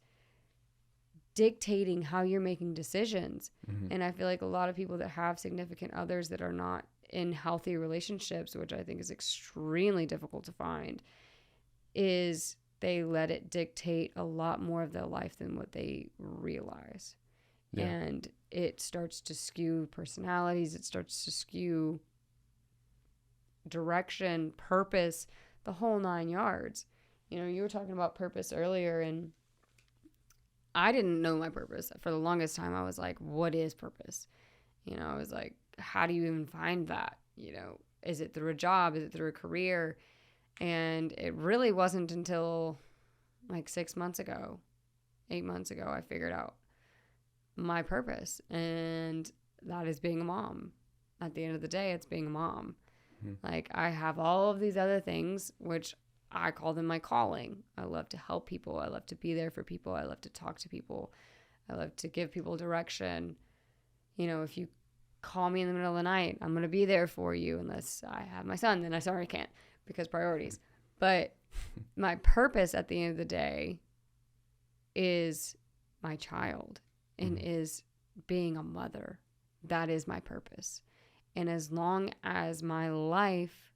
dictating how you're making decisions. And I feel like a lot of people that have significant others that are not in healthy relationships, which I think is extremely difficult to find, is they let it dictate a lot more of their life than what they realize. Yeah. And it starts to skew personalities. It starts to skew direction, purpose, the whole 9 yards. You know, you were talking about purpose earlier, and I didn't know my purpose. For the longest time, I was like, what is purpose? You know, I was like, how do you even find that? You know, is it through a job? Is it through a career? And it really wasn't until like 6 months ago, 8 months ago, I figured out my purpose. And that is being a mom. At the end of the day, it's being a mom. Like, I have all of these other things, which I call them my calling. I love to help people. I love to be there for people. I love to talk to people. I love to give people direction. You know, if you call me in the middle of the night, I'm going to be there for you, unless I have my son. Then I can't, because priorities. But my purpose at the end of the day is my child and is being a mother. That is my purpose. And as long as my life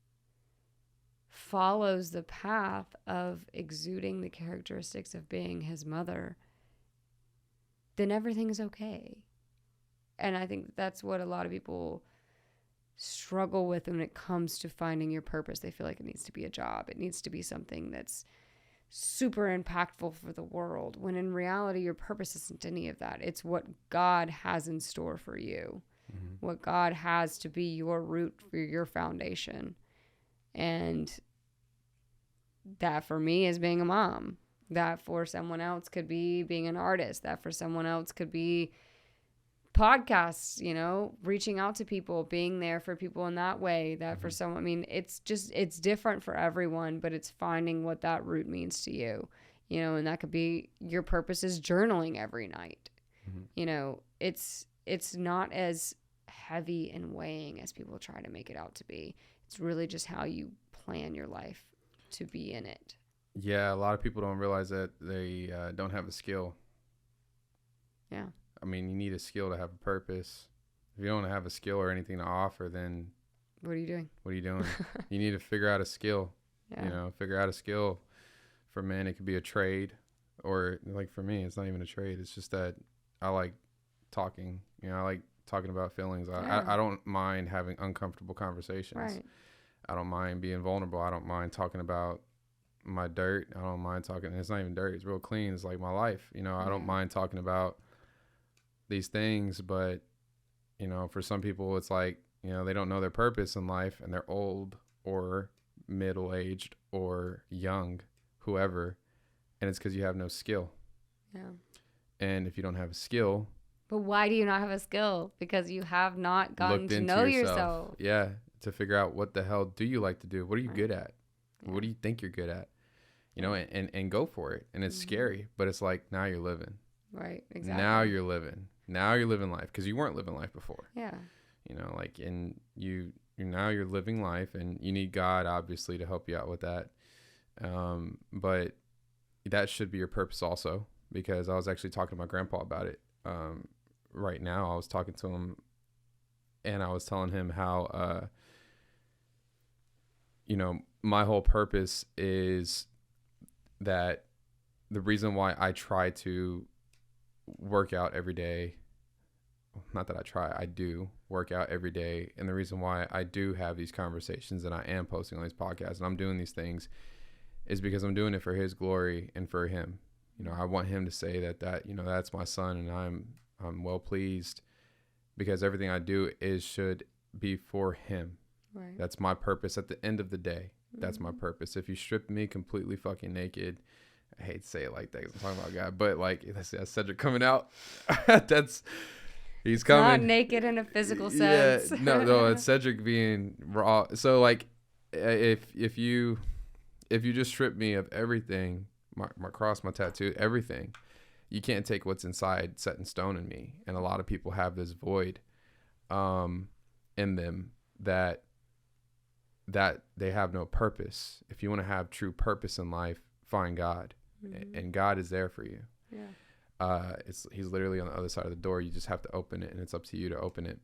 follows the path of exuding the characteristics of being his mother, then everything is okay. And I think that's what a lot of people struggle with when it comes to finding your purpose. They feel like it needs to be a job. It needs to be something that's super impactful for the world, when in reality, your purpose isn't any of that. It's what God has in store for you, what God has to be your root for your foundation. And that for me is being a mom. That for someone else could be being an artist. That for someone else could be podcasts, you know, reaching out to people, being there for people in that way. That for someone, I mean, it's different for everyone, but it's finding what that root means to you, you know, and that could be your purpose is journaling every night. You know, it's not as heavy and weighing as people try to make it out to be. It's really just how you plan your life to be in it. Yeah, a lot of people don't realize that they don't have a skill. Yeah. I mean, you need a skill to have a purpose. If you don't have a skill or anything to offer, then what are you doing? What are you doing? You need to figure out a skill. Yeah. You know, figure out a skill. For men, it could be a trade, or like for me, it's not even a trade. It's just that I like talking. You know, I like talking about feelings. I don't mind having uncomfortable conversations. Right. I don't mind being vulnerable. I don't mind talking about my dirt. I don't mind talking. It's not even dirt. It's real clean. It's like my life. You know, I don't mind talking about these things, but you know, for some people, it's like, you know, they don't know their purpose in life, and they're old or middle-aged or young, whoever, and it's because you have no skill. Yeah. And if you don't have a skill, but why do you not have a skill? Because you have not gotten to know yourself. Yeah, to figure out what the hell do you like to do? What are you good at? Yeah. What do you think you're good at? You know, and go for it. And it's scary, but it's like, now you're living. Right, exactly. Now you're living. Now you're living life, because you weren't living life before. Yeah. You know, like, and now you're living life, and you need God, obviously, to help you out with that. But that should be your purpose also, because I was actually talking to my grandpa about it. Right now, I was talking to him, and I was telling him how, you know, my whole purpose is that the reason why I try to work out every day, not that I try, I do work out every day. And the reason why I do have these conversations and I am posting on these podcasts and I'm doing these things is because I'm doing it for his glory and for him. You know, I want him to say that, you know, that's my son, and I'm well pleased, because everything I do should be for him. Right. That's my purpose at the end of the day. That's my purpose. If you strip me completely fucking naked, I hate to say it like that because I'm talking about God, but like, that's Cedric coming out. He's coming. Not naked in a physical sense. Yeah, no, it's Cedric being raw. So like, if you just strip me of everything, my cross, my tattoo, everything, you can't take what's inside set in stone in me. And a lot of people have this void in them that that they have no purpose. If you want to have true purpose in life, find God, and God is there for you. Yeah. He's literally on the other side of the door. You just have to open it, and it's up to you to open it.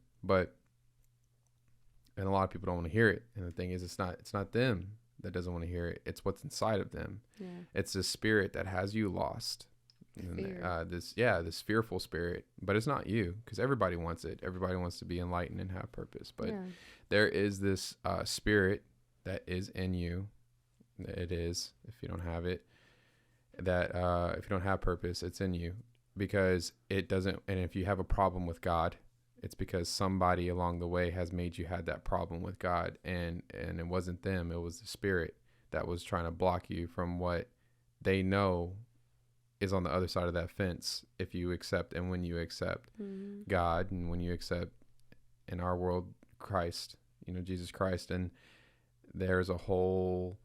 And a lot of people don't want to hear it. And the thing is, it's not them that doesn't want to hear it. It's what's inside of them. Yeah. It's the spirit that has you lost. And, this fearful spirit, but it's not you, because everybody wants it. Everybody wants to be enlightened and have purpose. But there is this spirit that is in you. It is, if you don't have it, that if you don't have purpose, it's in you, because it doesn't. And if you have a problem with God, it's because somebody along the way has made you had that problem with God, and it wasn't them. It was the spirit that was trying to block you from what they know is on the other side of that fence. If you accept, and when you accept God, and when you accept, in our world, Christ, Jesus Christ, and there's a whole,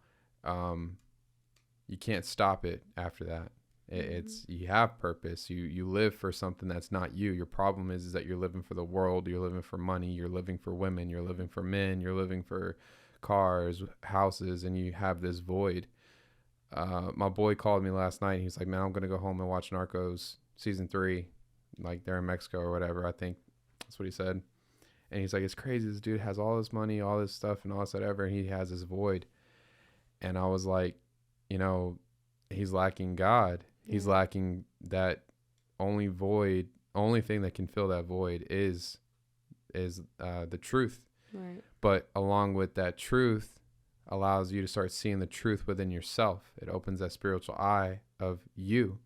you can't stop it after that. It's, you have purpose. You live for something that's not you. Your problem is that you're living for the world. You're living for money. You're living for women. You're living for men. You're living for cars, houses, and you have this void. My boy called me last night. He's like, man, I'm going to go home and watch Narcos season 3. Like, they're in Mexico or whatever. I think that's what he said. And he's like, it's crazy. This dude has all this money, all this stuff, and all this whatever. And he has this void. And I was like, he's lacking God. He's lacking that only thing that can fill that void is the truth. Right. But along with that truth allows you to start seeing the truth within yourself. It opens that spiritual eye of you.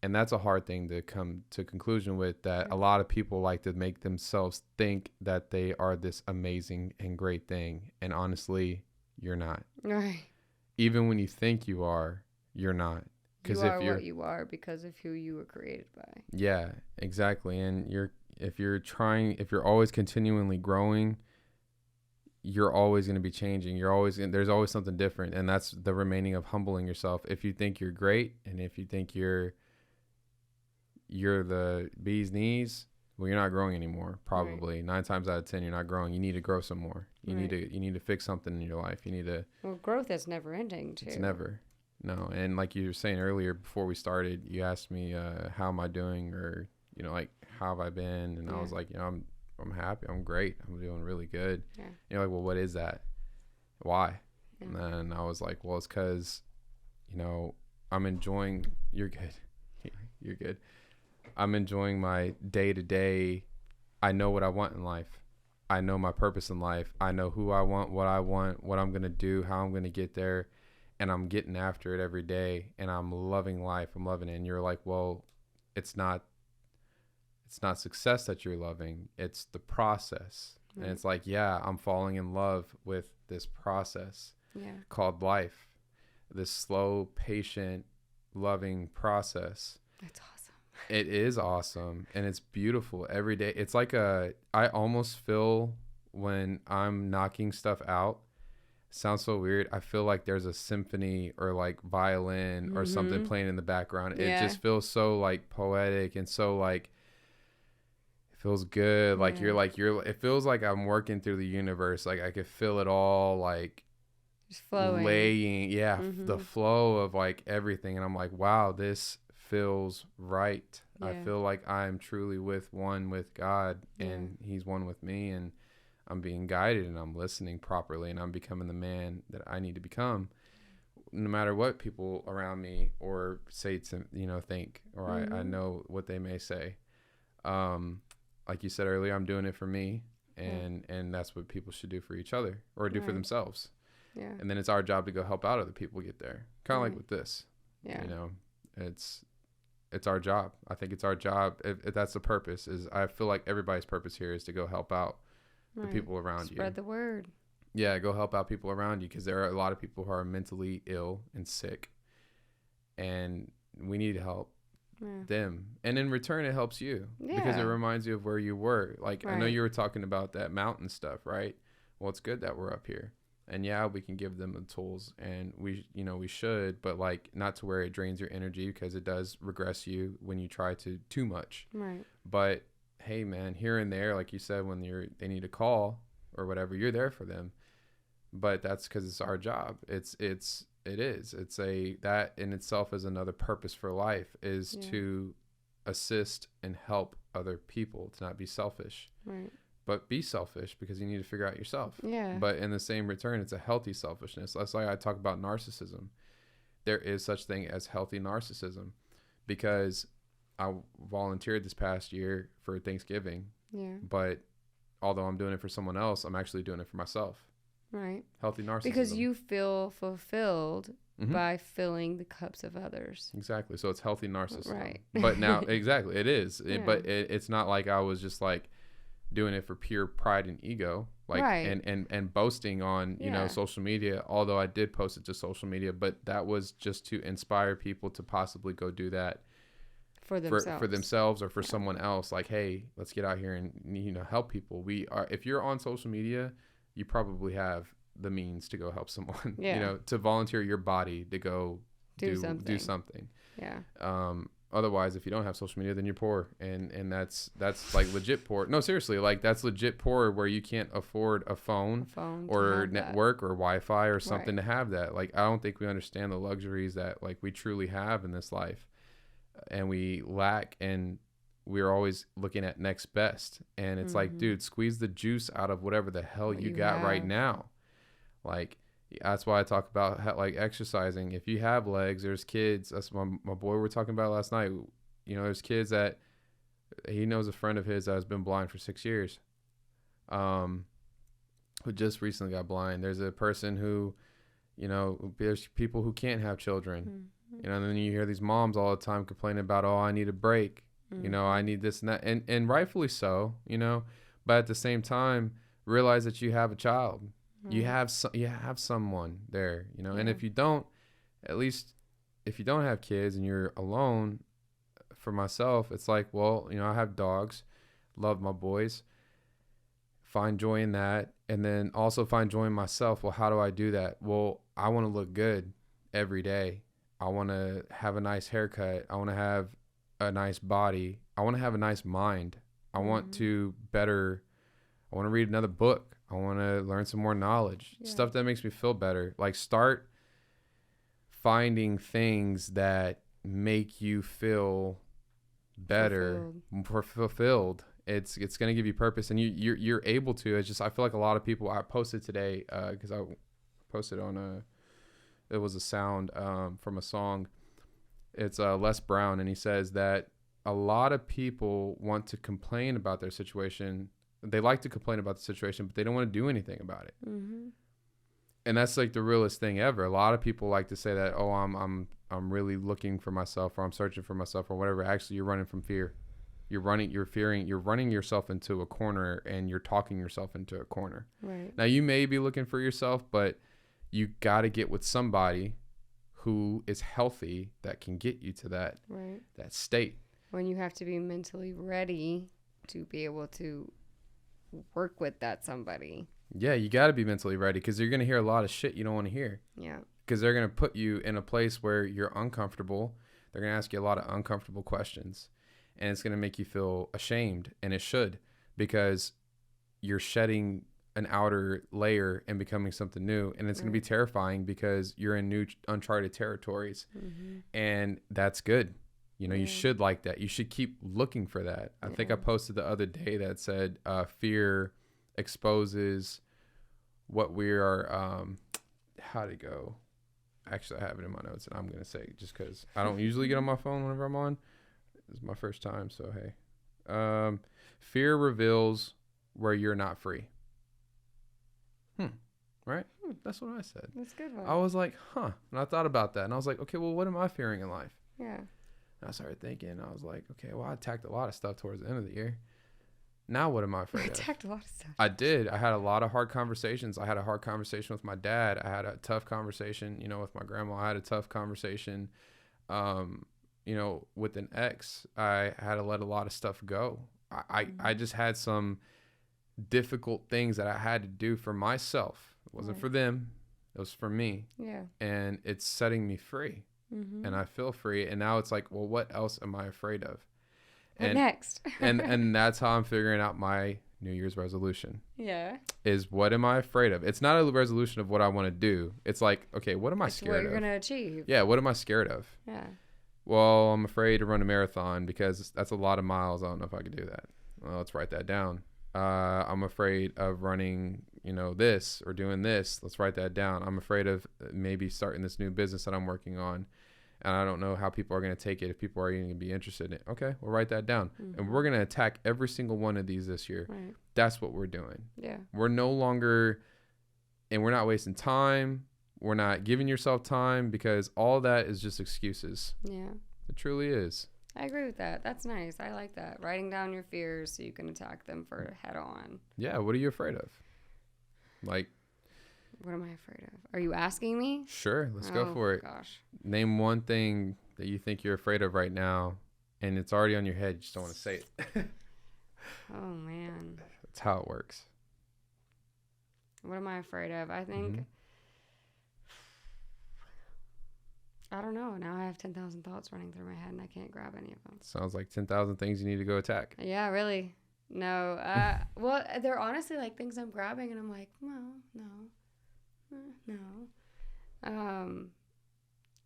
And that's a hard thing to come to conclusion with, that a lot of people like to make themselves think that they are this amazing and great thing. And honestly, you're not. Right. Even when you think you are, you're not. You are what you are because of who you were created by. Yeah, exactly. And if you're always continually growing, you're always going to be changing. There's always something different. And that's the remaining of humbling yourself. If you think you're great, and if you think you're the bee's knees, well, you're not growing anymore. Probably 9 times out of 10, you're not growing. You need to grow some more. You need to fix something in your life. You need to. Well, growth is never ending too. It's never. No. And like you were saying earlier, before we started, you asked me, how am I doing? Or, like, how have I been? And I was like, I'm happy. I'm great. I'm doing really good. Yeah. You're like, well, what is that? Why? Yeah. And then I was like, well, it's because, I'm enjoying. You're good. You're good. I'm enjoying my day to day. I know what I want in life. I know my purpose in life. I know who I want, what I'm going to do, how I'm going to get there. And I'm getting after it every day, and I'm loving life. I'm loving it. And you're like, well, it's not success that you're loving. It's the process. Mm-hmm. And it's like, I'm falling in love with this process called life, this slow, patient, loving process. That's awesome. It is awesome. And it's beautiful every day. It's like I almost feel when I'm knocking stuff out, sounds so weird, I feel like there's a symphony or like violin or something playing in the background. It just feels so like poetic and so like it feels good. Like you're it feels like I'm working through the universe. Like I could feel it all like just flowing, laying the flow of like everything. And I'm like, wow, this feels right. I feel like I'm truly one with God, and he's one with me, and I'm being guided, and I'm listening properly, and I'm becoming the man that I need to become, no matter what people around me or say to, think, or I know what they may say. Like you said earlier, I'm doing it for me, and that's what people should do for each other or do for themselves. Yeah. And then it's our job to go help out other people get there. Kind of like with this, it's our job. I think it's our job. If that's the purpose, is I feel like everybody's purpose here is to go help out the people around you. Spread the word. Yeah, go help out people around you, because there are a lot of people who are mentally ill and sick, and we need to help them. And in return, it helps you because it reminds you of where you were. Like, I know you were talking about that mountain stuff, right? Well, it's good that we're up here. And we can give them the tools, and we should, but like not to where it drains your energy, because it does regress you when you try to too much. Right. But hey, man, here and there, like you said, when they need a call or whatever, you're there for them. but that's because it's our job. That in itself is another purpose for life, is to assist and help other people, to not be selfish. Right. But be selfish because you need to figure out yourself. Yeah. But in the same return, it's a healthy selfishness. That's why I talk about narcissism. There is such thing as healthy narcissism, because I volunteered this past year for Thanksgiving. Yeah. But although I'm doing it for someone else, I'm actually doing it for myself. Right. Healthy narcissism. Because you feel fulfilled Mhm. by filling the cups of others. Exactly. So it's healthy narcissism. Right. But now, exactly, it is. Yeah. But it's not like I was just like doing it for pure pride and ego, like, Right. and boasting on, you know, social media, although I did post it to social media, but that was just to inspire people to possibly go do that For themselves. for themselves or for someone else. Like, hey, let's get out here and, you know, help people. If you're on social media, you probably have the means to go help someone, you know, to volunteer your body to go do something. Yeah. Otherwise, if you don't have social media, then you're poor, and that's like legit poor. No, seriously, like that's legit poor, where you can't afford a phone or network or Wi-Fi or something to have that. Like, I don't think we understand the luxuries that like we truly have in this life, and we lack, and we're always looking at next best. And it's like, dude, squeeze the juice out of whatever the hell you got right now. Like, that's why I talk about like exercising. If you have legs, there's kids. That's my boy we were talking about last night. You know, there's kids that he knows, a friend of his that has been blind for 6 years, who just recently got blind. There's a person who, you know, there's people who can't have children. You know, and then you hear these moms all the time complaining about, oh, I need a break. You know, I need this and that, and rightfully so. You know, but at the same time, realize that you have a child. You have someone there, you know. And if you don't, at least if you don't have kids and you're alone, for myself, it's like, well, you know, I have dogs, love my boys, find joy in that, and then also find joy in myself. Well, how do I do that? Well, I want to look good every day. I want to have a nice haircut. I want to have a nice body. I want to have a nice mind. I want to read another book. I want to learn some more knowledge, stuff that makes me feel better. Like, start finding things that make you feel better, fulfilled. It's going to give you purpose, and you're able to. It's just, I feel like a lot of people, I posted today, because I posted on it was a sound from a song. It's Les Brown, and he says that a lot of people want to complain about their situation. They like to complain about the situation, but they don't want to do anything about it. And that's like the realest thing ever. A lot of people like to say that, oh, I'm really looking for myself, or I'm searching for myself, or whatever. Actually, you're running from fear. You're running yourself into a corner, and you're talking yourself into a corner. Right. Now, you may be looking for yourself, but you got to get with somebody who is healthy that can get you to that state. When you have to be mentally ready to be able to work with that somebody. Yeah, you got to be mentally ready, because you're going to hear a lot of shit you don't want to hear. Yeah. Because they're going to put you in a place where you're uncomfortable. They're going to ask you a lot of uncomfortable questions, and it's going to make you feel ashamed, and it should, because you're shedding an outer layer and becoming something new, and it's going to be terrifying because you're in new uncharted territories, and that's good. You know, you should like that. You should keep looking for that. I think I posted the other day that said, fear exposes what we are, how'd it go? Actually, I have it in my notes, and I'm going to say, just because I don't usually get on my phone whenever I'm on. This is my first time, so hey. Fear reveals where you're not free. Right? That's what I said. That's a good one. I was like, huh. And I thought about that, and I was like, okay, well, what am I fearing in life? Yeah. And I started thinking, I was like, okay, well, I attacked a lot of stuff towards the end of the year. Now what am I afraid of? Attacked a lot of stuff. I did. I had a lot of hard conversations. I had a hard conversation with my dad. I had a tough conversation, you know, with my grandma. I had a tough conversation, you know, with an ex. I had to let a lot of stuff go. I just had some difficult things that I had to do for myself. It wasn't for them. It was for me. Yeah. And it's setting me free. And I feel free. And now it's like, well, what else am I afraid of? What next? and that's how I'm figuring out my New Year's resolution. Yeah. Is what am I afraid of? It's not a resolution of what I want to do. It's like, okay, what am I scared what of? you're going to achieve. Yeah, what am I scared of? Yeah. Well, I'm afraid to run a marathon because that's a lot of miles. I don't know if I could do that. Well, let's write that down. I'm afraid of running, this or doing this. Let's write that down. I'm afraid of maybe starting this new business that I'm working on. And I don't know how people are going to take it, if people are even going to be interested in it. Okay, we'll write that down. Mm-hmm. And we're going to attack every single one of these this year. Right. That's what we're doing. Yeah. We're no longer, and we're not wasting time. We're not giving yourself time because all that is just excuses. Yeah. It truly is. I agree with that. That's nice. I like that. Writing down your fears so you can attack them for head on. Yeah, what are you afraid of? Like, what am I afraid of? Are you asking me? Sure, let's go for it. Gosh. Name one thing that you think you're afraid of right now, and it's already on your head. You just don't want to say it. Oh, man. That's how it works. What am I afraid of? I think, I don't know. Now I have 10,000 thoughts running through my head, and I can't grab any of them. Sounds like 10,000 things you need to go attack. Yeah, really. No. Well, they're honestly like things I'm grabbing, and I'm like, well, no.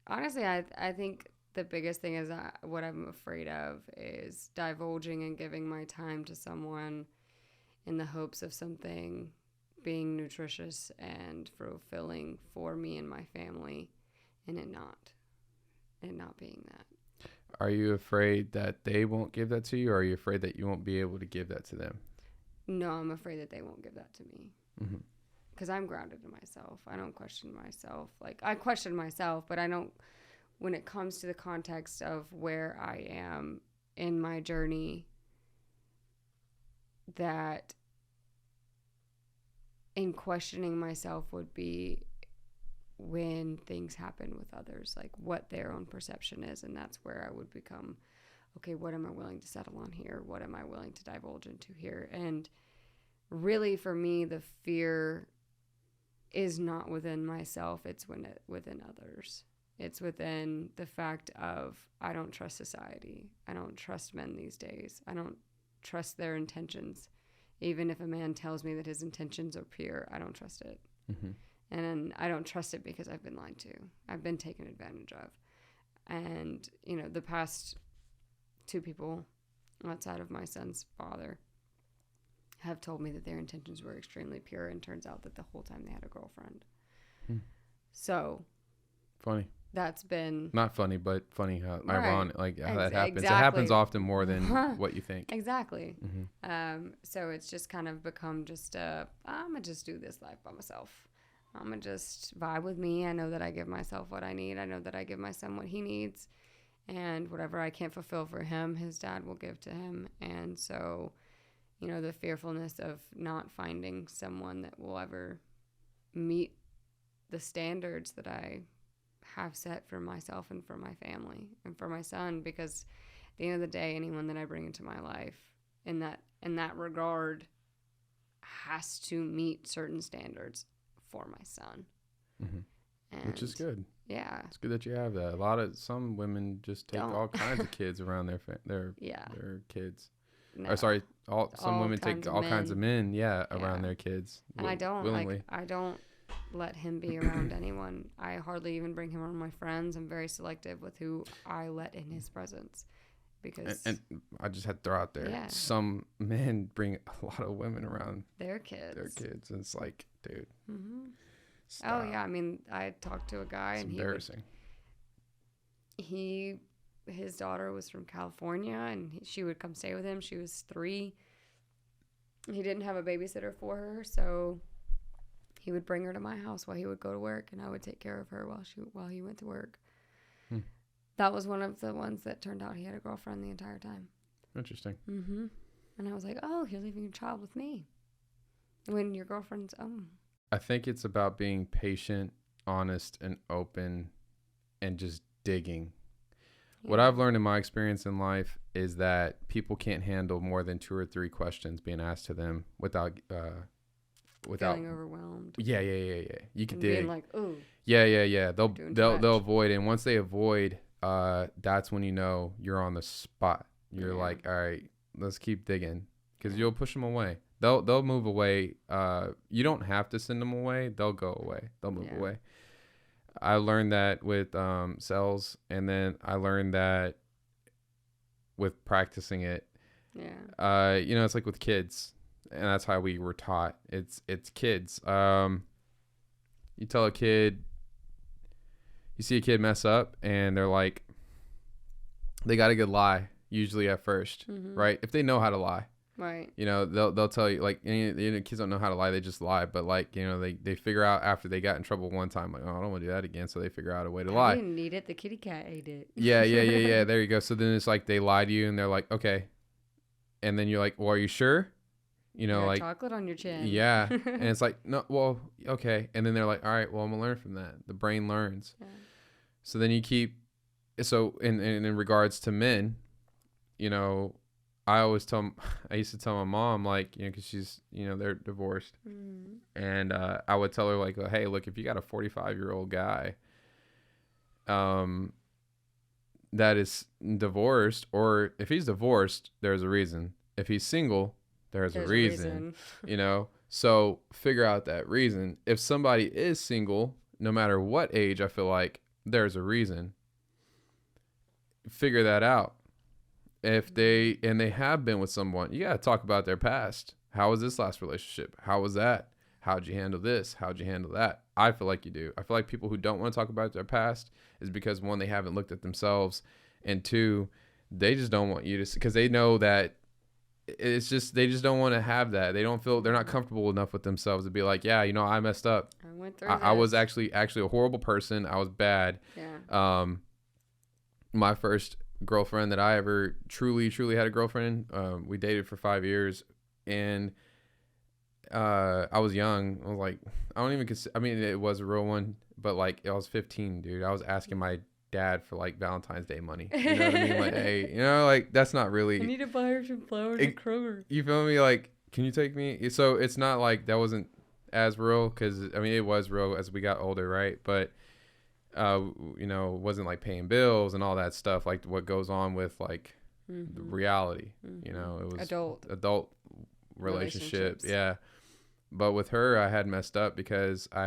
Honestly, I think the biggest thing is what I'm afraid of is divulging and giving my time to someone in the hopes of something being nutritious and fulfilling for me and my family, and it not being that. Are you afraid that they won't give that to you, or are you afraid that you won't be able to give that to them? No, I'm afraid that they won't give that to me. Mm-hmm. Because I'm grounded in myself. I don't question myself. Like, I question myself, but I don't, when it comes to the context of where I am in my journey, that in questioning myself would be when things happen with others, like what their own perception is. And that's where I would become, okay, what am I willing to settle on here? What am I willing to divulge into here? And really, for me, the fear is not within myself, it's within others. It's within the fact of, I don't trust society. I don't trust men these days. I don't trust their intentions. Even if a man tells me that his intentions are pure, I don't trust it. Mm-hmm. And I don't trust it because I've been lied to. I've been taken advantage of. And, the past two people outside of my son's father have told me that their intentions were extremely pure, and turns out that the whole time they had a girlfriend. So funny. That's been not funny, but funny how ironic, like how that happens. Exactly. It happens often more than what you think. Exactly. Mm-hmm. So it's just kind of become just I'm gonna just do this life by myself. I'm gonna just vibe with me. I know that I give myself what I need. I know that I give my son what he needs, and whatever I can't fulfill for him, his dad will give to him. And so, the fearfulness of not finding someone that will ever meet the standards that I have set for myself and for my family and for my son, because at the end of the day, anyone that I bring into my life in that regard has to meet certain standards for my son. Mm-hmm. Which is good. Yeah. It's good that you have that. Some women just take all kinds of kids around their kids. No. Some women take all kinds of men, around their kids. And I don't willingly. I don't let him be around anyone. I hardly even bring him around my friends. I'm very selective with who I let in his presence, because and I just had to throw out there, some men bring a lot of women around their kids, and it's like, dude. Mm-hmm. Stop. Oh yeah, I mean, I talked to a guy, it's and embarrassing. His daughter was from California, and she would come stay with him. She was 3. He didn't have a babysitter for her, so he would bring her to my house while he would go to work, and I would take care of her while he went to work. That was one of the ones that turned out he had a girlfriend the entire time. Interesting. Mm-hmm. And I was like, oh, you're leaving your child with me when your girlfriend's I think it's about being patient, honest, and open, and just digging. What I've learned in my experience in life is that people can't handle more than 2 or 3 questions being asked to them without feeling overwhelmed. Yeah. You can and dig. Being like, ooh. Yeah. They'll avoid, and once they avoid, that's when you're on the spot. you're Yeah. like, all right, let's keep digging, because you'll push them away. They'll move away. You don't have to send them away. They'll go away. They'll move Yeah. away. I learned that with sales, and then I learned that with practicing it. Yeah. It's like with kids, and that's how we were taught. It's kids. You tell a kid, you see a kid mess up, and they're like, they got a good lie usually at 1st, Mhm. right? If they know how to lie. Right. They'll tell you, like, kids don't know how to lie, they just lie, but like, they figure out after they got in trouble one time, like, oh, I don't want to do that again, so they figure out a way to I lie. didn't need it. The kitty cat ate it. Yeah, there you go. So then it's like they lie to you, and they're like, okay, and then you're like, well, are you sure? You got Like, chocolate on your chin. yeah. And it's like, no, well, okay, and then they're like, all right, well, I'm gonna learn from that. The brain learns. Yeah. So then you keep, so in regards to men, I used to tell my mom, like, because she's, they're divorced. Mhm. And I would tell her, like, hey, look, if you got a 45-year-old guy that is divorced, or if he's divorced, there's a reason. If he's single, there's a reason. So figure out that reason. If somebody is single, no matter what age, I feel like there's a reason. Figure that out. If they have been with someone, you got to talk about their past. How was this last relationship? How was that? How'd you handle this? How'd you handle that? I feel like you do. I feel like people who don't want to talk about their past is because, one, they haven't looked at themselves, and two, they just don't want you to, because they know that it's just, they just don't want to have that. They don't feel, they're not comfortable enough with themselves to be like, yeah, I messed up. I went through I was this. actually a horrible person. I was bad. Yeah. My first girlfriend that I ever truly had a girlfriend, we dated for 5 years, and I was young. I was like, I don't even consider, I mean, it was a real one, but like, I was 15, dude. I was asking my dad for like Valentine's Day money. You know what I mean? Like, hey, like, that's not really, I need to buy her some flowers at Kroger. you feel me? Like, can you take me? So it's not like that wasn't as real, because I mean, it was real as we got older, right? But it wasn't like paying bills and all that stuff, like what goes on with like the reality. It was adult relationship. Yeah. But with her, I had messed up, because I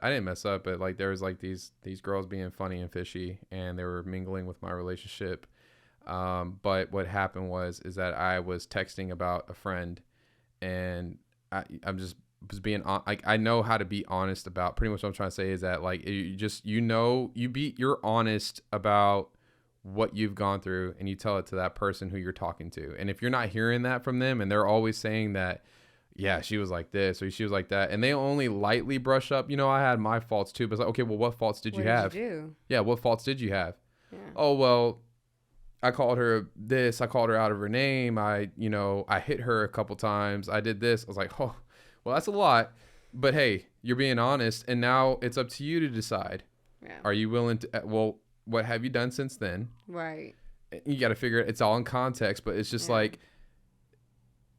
didn't mess up, but like there was like these girls being funny and fishy, and they were mingling with my relationship. But what happened is that I was texting about a friend, and I'm just was being like, I know how to be honest about, pretty much what I'm trying to say is that, like, you're honest about what you've gone through, and you tell it to that person who you're talking to. And if you're not hearing that from them, and they're always saying that, yeah, she was like this or she was like that, and they only lightly brush up, I had my faults too, but it's like, okay, well, what faults did you have? Yeah, what faults did you have? Yeah. Oh, well, I called her this, I called her out of her name, I hit her a couple times, I did this. I was like, oh, well, that's a lot, but hey, you're being honest, and now it's up to you to decide. Yeah. Are you willing to, well, what have you done since then? Right. You got to figure it, it's all in context, but it's just like,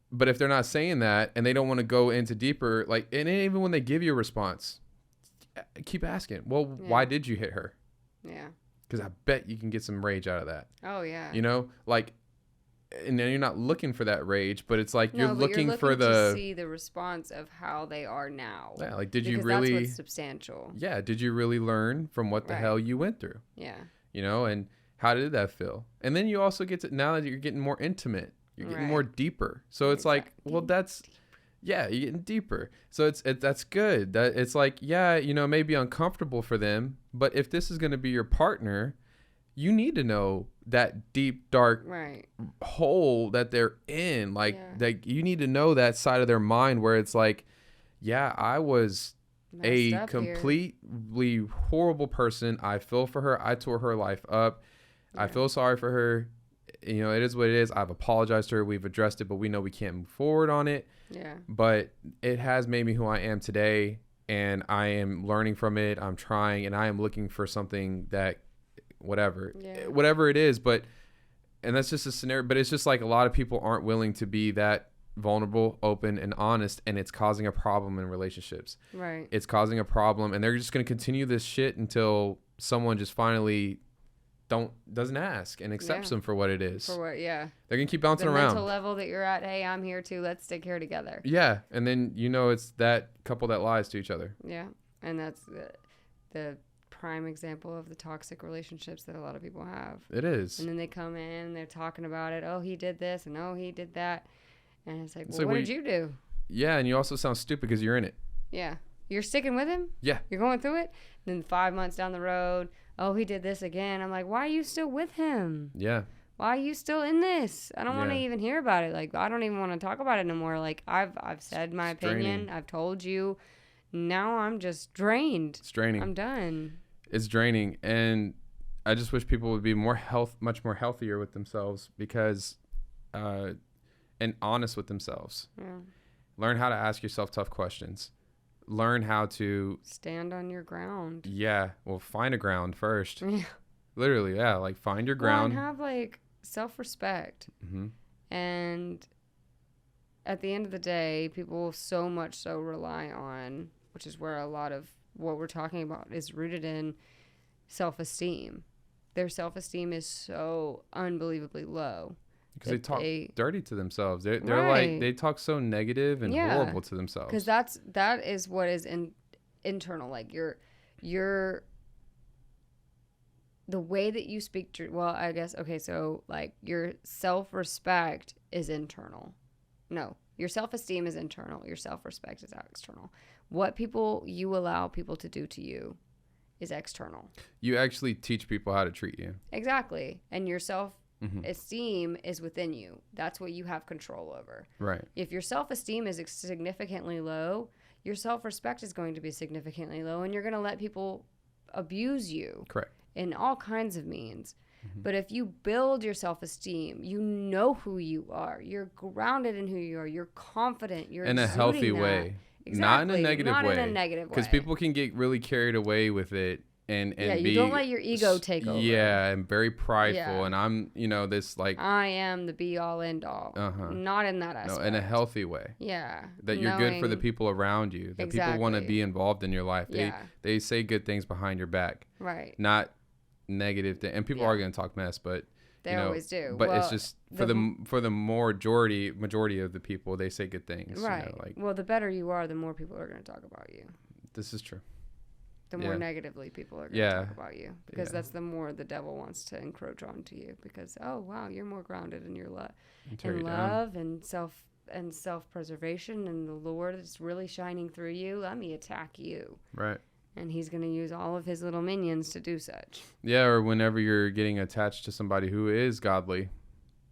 but if they're not saying that, and they don't want to go into deeper, like, and even when they give you a response, keep asking, well, why did you hit her? Yeah. Because I bet you can get some rage out of that. Oh, yeah. Like, and then you're not looking for that rage, but it's like you're looking for to see the response of how they are now. Yeah, like, did you because really, that's what's substantial. Yeah, did you really learn from what the hell you went through? Yeah. And how did that feel? And then you also get to, now that you're getting more intimate, you're getting more deeper. So it's like, well, that's, yeah, you're getting deeper. So that's good. That it's like, yeah, it may be uncomfortable for them, but if this is going to be your partner, you need to know that deep, dark hole that they're in. Like, that you need to know that side of their mind where it's like, yeah, I was a completely horrible person. I feel for her. I tore her life up. Yeah. I feel sorry for her. It is what it is. I've apologized to her. We've addressed it, but we know we can't move forward on it. Yeah. But it has made me who I am today, and I am learning from it. I'm trying, and I am looking for something that, whatever it is. And that's just a scenario. But it's just like, a lot of people aren't willing to be that vulnerable, open, and honest, and it's causing a problem in relationships. Right. It's causing a problem, and they're just going to continue this shit until someone just finally doesn't ask and accepts Yeah. them for what it is. For what? Yeah. They're gonna keep bouncing The around. mental level that you're at. Hey, I'm here too. Let's stick here together. Yeah, and then it's that couple that lies to each other. Yeah, and that's the prime example of the toxic relationships that a lot of people have. It is. And then they come in and they're talking about it. Oh, he did this and oh, he did that. And it's like, It's well, like, what well, did you do? Yeah, and you also sound stupid because you're in it. Yeah. You're sticking with him? Yeah. You're going through it? Then 5 months down the road, oh, he did this again. I'm like, why are you still with him? Yeah. Why are you still in this? I don't want to Yeah. even hear about it. Like, I don't even want to talk about it anymore. Like, I've said my It's draining. opinion. I've told you. Now I'm just drained. It's draining. I'm done. It's draining, and I just wish people would be much more healthier with themselves because, and honest with themselves. Yeah. Learn how to ask yourself tough questions. Learn how to Stand on your ground. find a ground first. Yeah. Literally, yeah, like find your Well, ground. and have like self-respect. Mm-hmm. And at the end of the day, people so much so rely on, which is where a lot of what we're talking about is rooted in self-esteem. Their self-esteem is so unbelievably low. Because they that talk they- dirty to themselves. They're Right. like, they talk so negative and Yeah. horrible to themselves. Because that is what is internal. Like your the way that you speak to, well, I guess, okay, so like your self-respect is internal. No, your self-esteem is internal. Your self-respect is external. What people you allow people to do to you is external. You actually teach people how to treat you. Exactly. And your Mm-hmm. self-esteem is within you. That's what you have control over. Right. If your self-esteem is significantly low, your self-respect is going to be significantly low, and you're going to let people abuse you Correct. in all kinds of means. Mm-hmm. But if you build your self-esteem, you know who you are. You're grounded in who you are. You're confident. You're In a exuding healthy that. way. Exactly. Not in a negative Not way. in a negative way. Because people can get really carried away with it and yeah, be. you don't let your ego take over. Yeah, and very prideful. Yeah. And I'm, this like. I am the be-all, end-all. Uh-huh. Not in that No, aspect. in a healthy way. Yeah. That you're good for the Knowing- people around you. That people want to Exactly. be involved in your life. Yeah. They say good things behind your back. Right. Not negative things. And people Yeah. are going to talk mess, but They always do. But Well, it's just for the majority of the people, they say good things. right. Like Well, the better you are, the more people are going to talk about you. this is true. The more Yeah. negatively people are going to Yeah. talk about you, because Yeah. that's the more the devil wants to encroach onto you. Because oh wow, you're more grounded in your And tear in you down. love and self-preservation, and the Lord is really shining through you. Let me attack you, Right. and He's going to use all of His little minions to do such. Yeah, or whenever you're getting attached to somebody who is godly,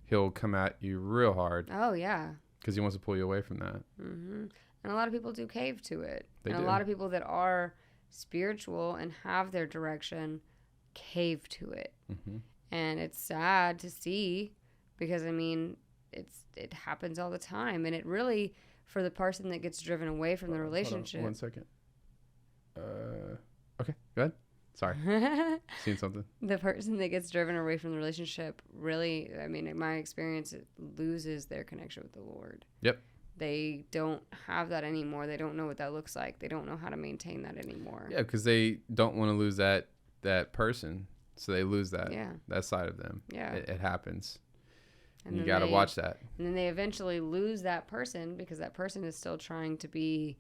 he'll come at you real hard Oh yeah. because he wants to pull you away from that. And a lot of people do cave to it. They and do. a lot of people that are spiritual and have their direction cave to it. Mm-hmm. And it's sad to see, because I mean, it happens all the time, and it really, for the person that gets driven away from the relationship. 1 second. Okay, go ahead. Sorry, seen something. The person that gets driven away from the relationship really, I mean, in my experience, it loses their connection with the Lord. Yep. They don't have that anymore. They don't know what that looks like. They don't know how to maintain that anymore. Yeah, because they don't want to lose that person, so they lose that that side of them. Yeah. It happens. And you then got to they- watch that. And then they eventually lose that person, because that person is still trying to be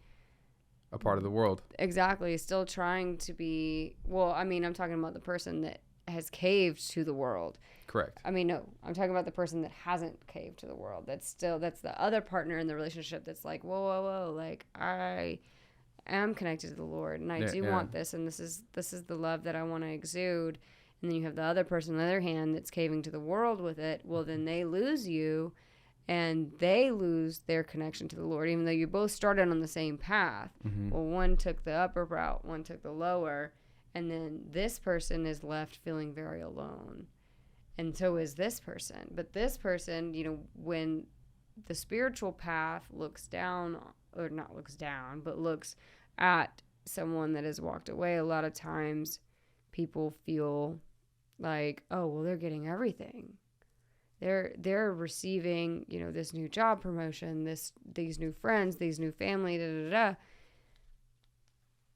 A part of the world. exactly still trying to be, well, I mean, I'm talking about the person that has caved to the world. Correct. I mean, no, I'm talking about the person that hasn't caved to the world. That's the other partner in the relationship that's like, whoa, like I am connected to the Lord, and I do want this, and this is the love that I want to exude. And then you have the other person on the other hand that's caving to the world with it. Well, then they lose you, and they lose their connection to the Lord, even though you both started on the same path. Mm-hmm. Well, one took the upper route, one took the lower, and then this person is left feeling very alone. And so is this person. But this person, when the spiritual path looks down, or not looks down, but looks at someone that has walked away, a lot of times people feel like, oh, well, they're getting everything. They're receiving, this new job promotion, these new friends, these new family, da da da.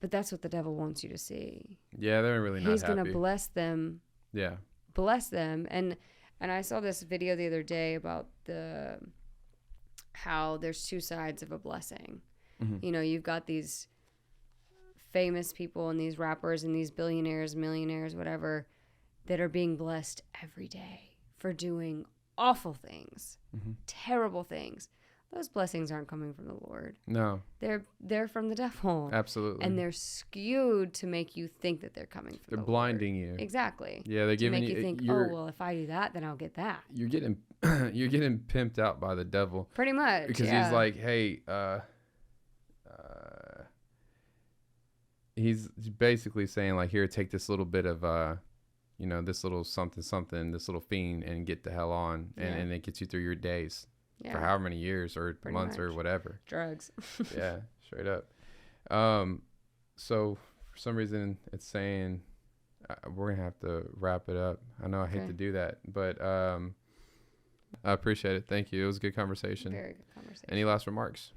But that's what the devil wants you to see. Yeah, they're really not He's happy. going to bless them. Yeah. bless them. And I saw this video the other day about how there's two sides of a blessing. Mhm. You know, you've got these famous people and these rappers and these billionaires, millionaires, whatever, that are being blessed every day for doing awful things, terrible things. Those blessings aren't coming from the Lord. No, They're from the devil. absolutely. And they're skewed to make you think that they're coming from They're the blinding Lord. you. Exactly. Yeah, they're To giving make you. you think, you're, oh, well, if I do that, then I'll get that. you're getting you're getting pimped out by the devil Pretty much. because yeah. he's like, hey, he's basically saying like, here, take this little bit of this little something, this little fiend, and get the hell on, and it gets you through your days yeah. for however many years or Pretty months or much. whatever. Drugs. Yeah, straight up. So for some reason it's saying we're gonna have to wrap it up. I know I hate Okay. to do that, but I appreciate it. Thank you. It was a good conversation. Very good conversation. Any last remarks?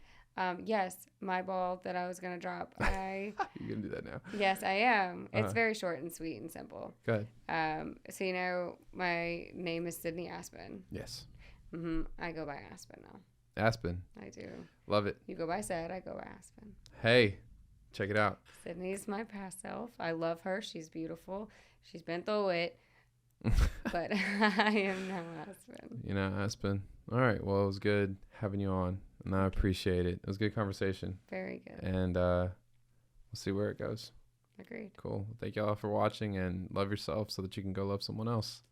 Yes, my ball that I was going to drop. You're gonna do that now. Yes, I am. It's Uh-huh. very short and sweet and simple. Go ahead. So, you know, my name is Sydney Aspen. Yes. I go by Aspen now. Aspen. I do. Love it. You go by Sed, I go by Aspen. Hey, check it out. Sydney's my past self. I love her. She's beautiful. She's been through it. But I am now Aspen. You know, Aspen. All right. Well, it was good having you on, and I appreciate it. It was a good conversation, Very good. and we'll see where it goes. Agreed. Cool. Thank y'all for watching, and love yourself so that you can go love someone else.